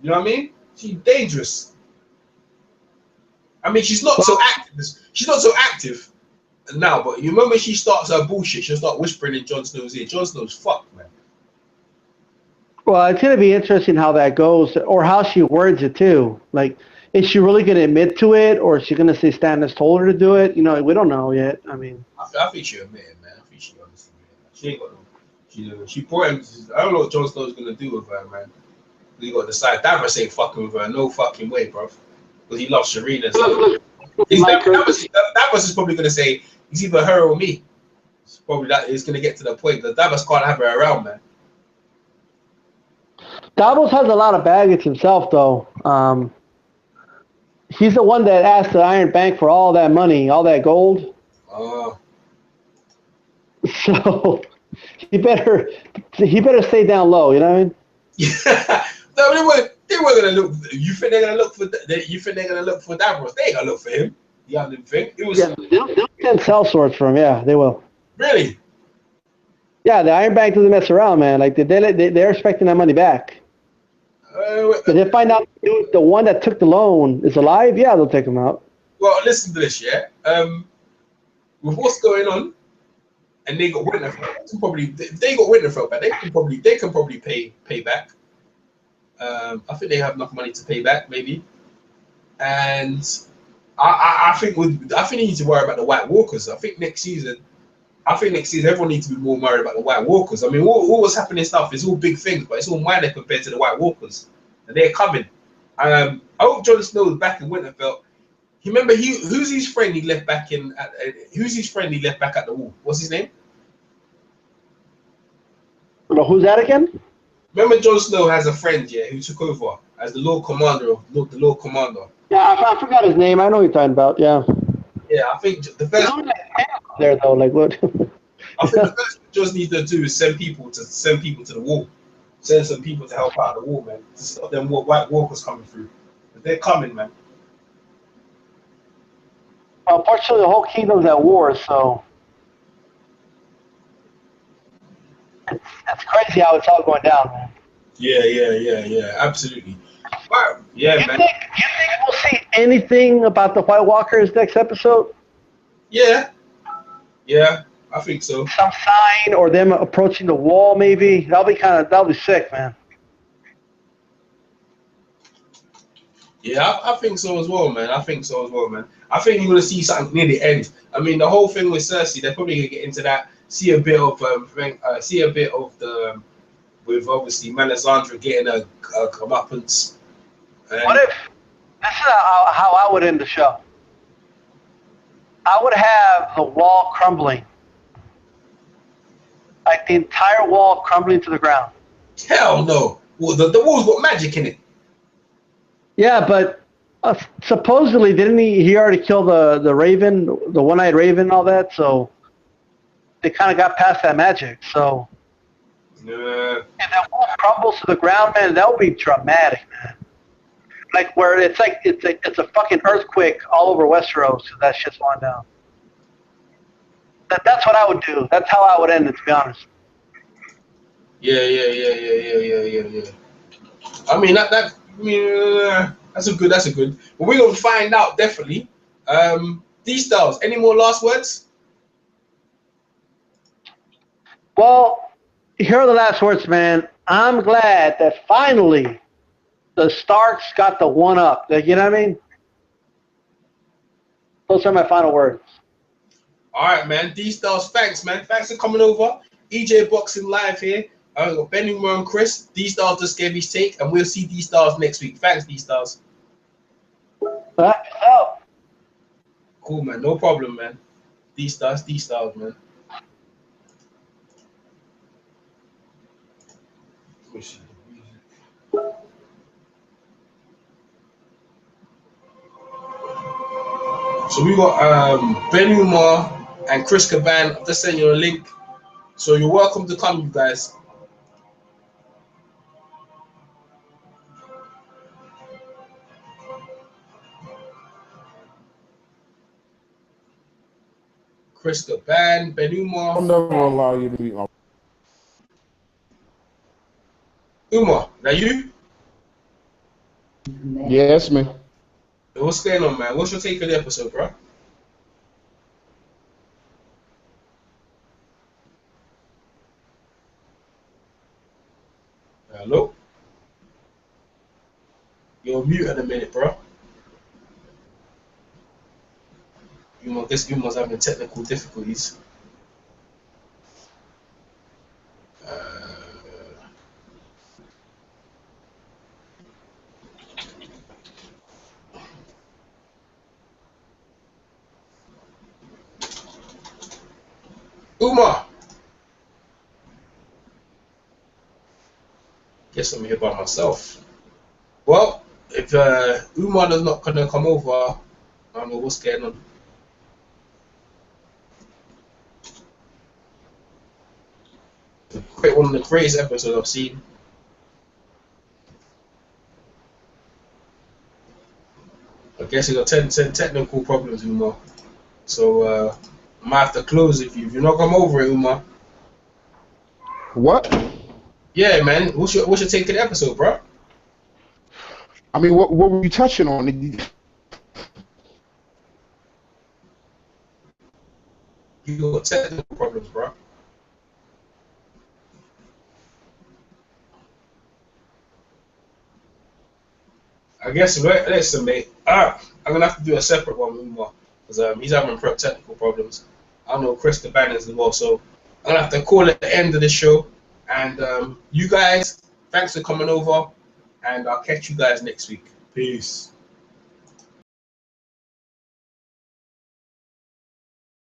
You know what I mean? She's dangerous. I mean, she's not so active. She's not so active now, but you remember she starts her bullshit. She'll start whispering in Jon Snow's ear. Jon Snow's fucked, man. Well, it's going to be interesting how that goes, or how she words it too. Like, is she really going to admit to it, or is she going to say Stannis told her to do it? You know, we don't know yet. I mean, I think she admitted, man. I think she honestly admitted. She ain't got no. She brought him. I don't know what Jon Snow's gonna do with her, man. You got to decide. Davos ain't fucking with her. No fucking way, bro. Because he loves Shireen and stuff. Davos is probably gonna say it's either her or me. It's probably that. It's gonna get to the point that Davos can't have her around, man. Davos has a lot of baggage himself, though. He's the one that asked the Iron Bank for all that money, all that gold. So he better stay down low. You know what I mean? Yeah. No, they were gonna look. You think they're gonna look for? You think they're gonna look for Davos? They ain't gonna look for him. You didn't think it was? Yeah, they'll send sell swords for him. Yeah, they will. Really? Yeah, the Iron Bank doesn't mess around, man. Like they're expecting that money back. If they find out the one that took the loan is alive, yeah, they'll take him out. Well, listen to this, yeah. With what's going on, and they got Winterfell. They got Winterfell back. They can probably pay back. I think they have enough money to pay back, maybe. And I think they need to worry about the White Walkers. I think next season everyone needs to be more worried about the White Walkers. I mean, all what's happening stuff is all big things, but it's all minor compared to the White Walkers, and they're coming. I hope Jon Snow is back in Winterfell. Remember, who's his friend he left back in? Who's his friend he left back at the wall? What's his name? Who's that again? Remember, Jon Snow has a friend, yeah, who took over as the Lord Commander of the Lord Commander. Yeah, I forgot his name. I know what you're talking about. Yeah. Yeah, I think the first there though, like what? I think the first thing Jon needs to do is send people to the wall. Send some people to help out the wall, man. To stop them White Walkers coming through. But they're coming, man. Unfortunately, the whole kingdom's at war, so it's crazy how it's all going down, man. Yeah. Absolutely. Wow. Yeah, You man. think we'll see anything about the White Walkers next episode? Yeah, I think so. Some sign or them approaching the wall, maybe. That'll be sick, man. Yeah, I think so as well, man. I think you're gonna see something near the end. I mean, the whole thing with Cersei, they're probably gonna get into that. See a bit of the with obviously Melisandre getting a comeuppance. What if this is how I would end the show? I would have the wall crumbling, like the entire wall crumbling to the ground. Hell no! Well, the wall's got magic in it. Yeah, but supposedly didn't he already kill the raven, the one-eyed raven, and all that? So they kind of got past that magic. So if that wall crumbles to the ground, man, that would be dramatic, man. Like where it's a fucking earthquake all over Westeros. So that shit's going down. That's what I would do. That's how I would end it, to be honest. Yeah. I mean that's a good. But we're gonna find out definitely. D-Styles, any more last words? Well, here are the last words, man. I'm glad that finally the Starks got the one up. Like, you know what I mean? Those are my final words. All right, man. D-Styles, thanks, man. Thanks for coming over. EJ Boxing Live here. I got Ben Umer and Chris. D-Styles just gave his take, and we'll see D-Styles next week. Thanks, D-Styles. Cool, man. No problem, man. D-Styles, man. So we got Ben Umar and Chris Caban. I've just sent you a link. So you're welcome to come, you guys. Chris Caban, Ben Umar. I'll never allow you to be my. Umar, now you? Yes, man. What's going on, man? What's your take on the episode, bro? Hello? You're mute in a minute, bro. I guess Umar's having technical difficulties. Umar! Guess I'm here by myself. Well, if Umar is not gonna come over, I don't know what's going on. One of the greatest episodes I've seen. I guess he got 10 technical problems, Umar. So I might have to close if you're not come over, Umar. What? Yeah, man. What's your take of the episode, bro? I mean, what were you touching on? You got technical problems, bro. I guess listen, mate. I'm gonna have to do a separate one with Umar because he's having technical problems. I know Chris the Banners as well, so I'm gonna have to call it the end of the show. And you guys, thanks for coming over, and I'll catch you guys next week. Peace.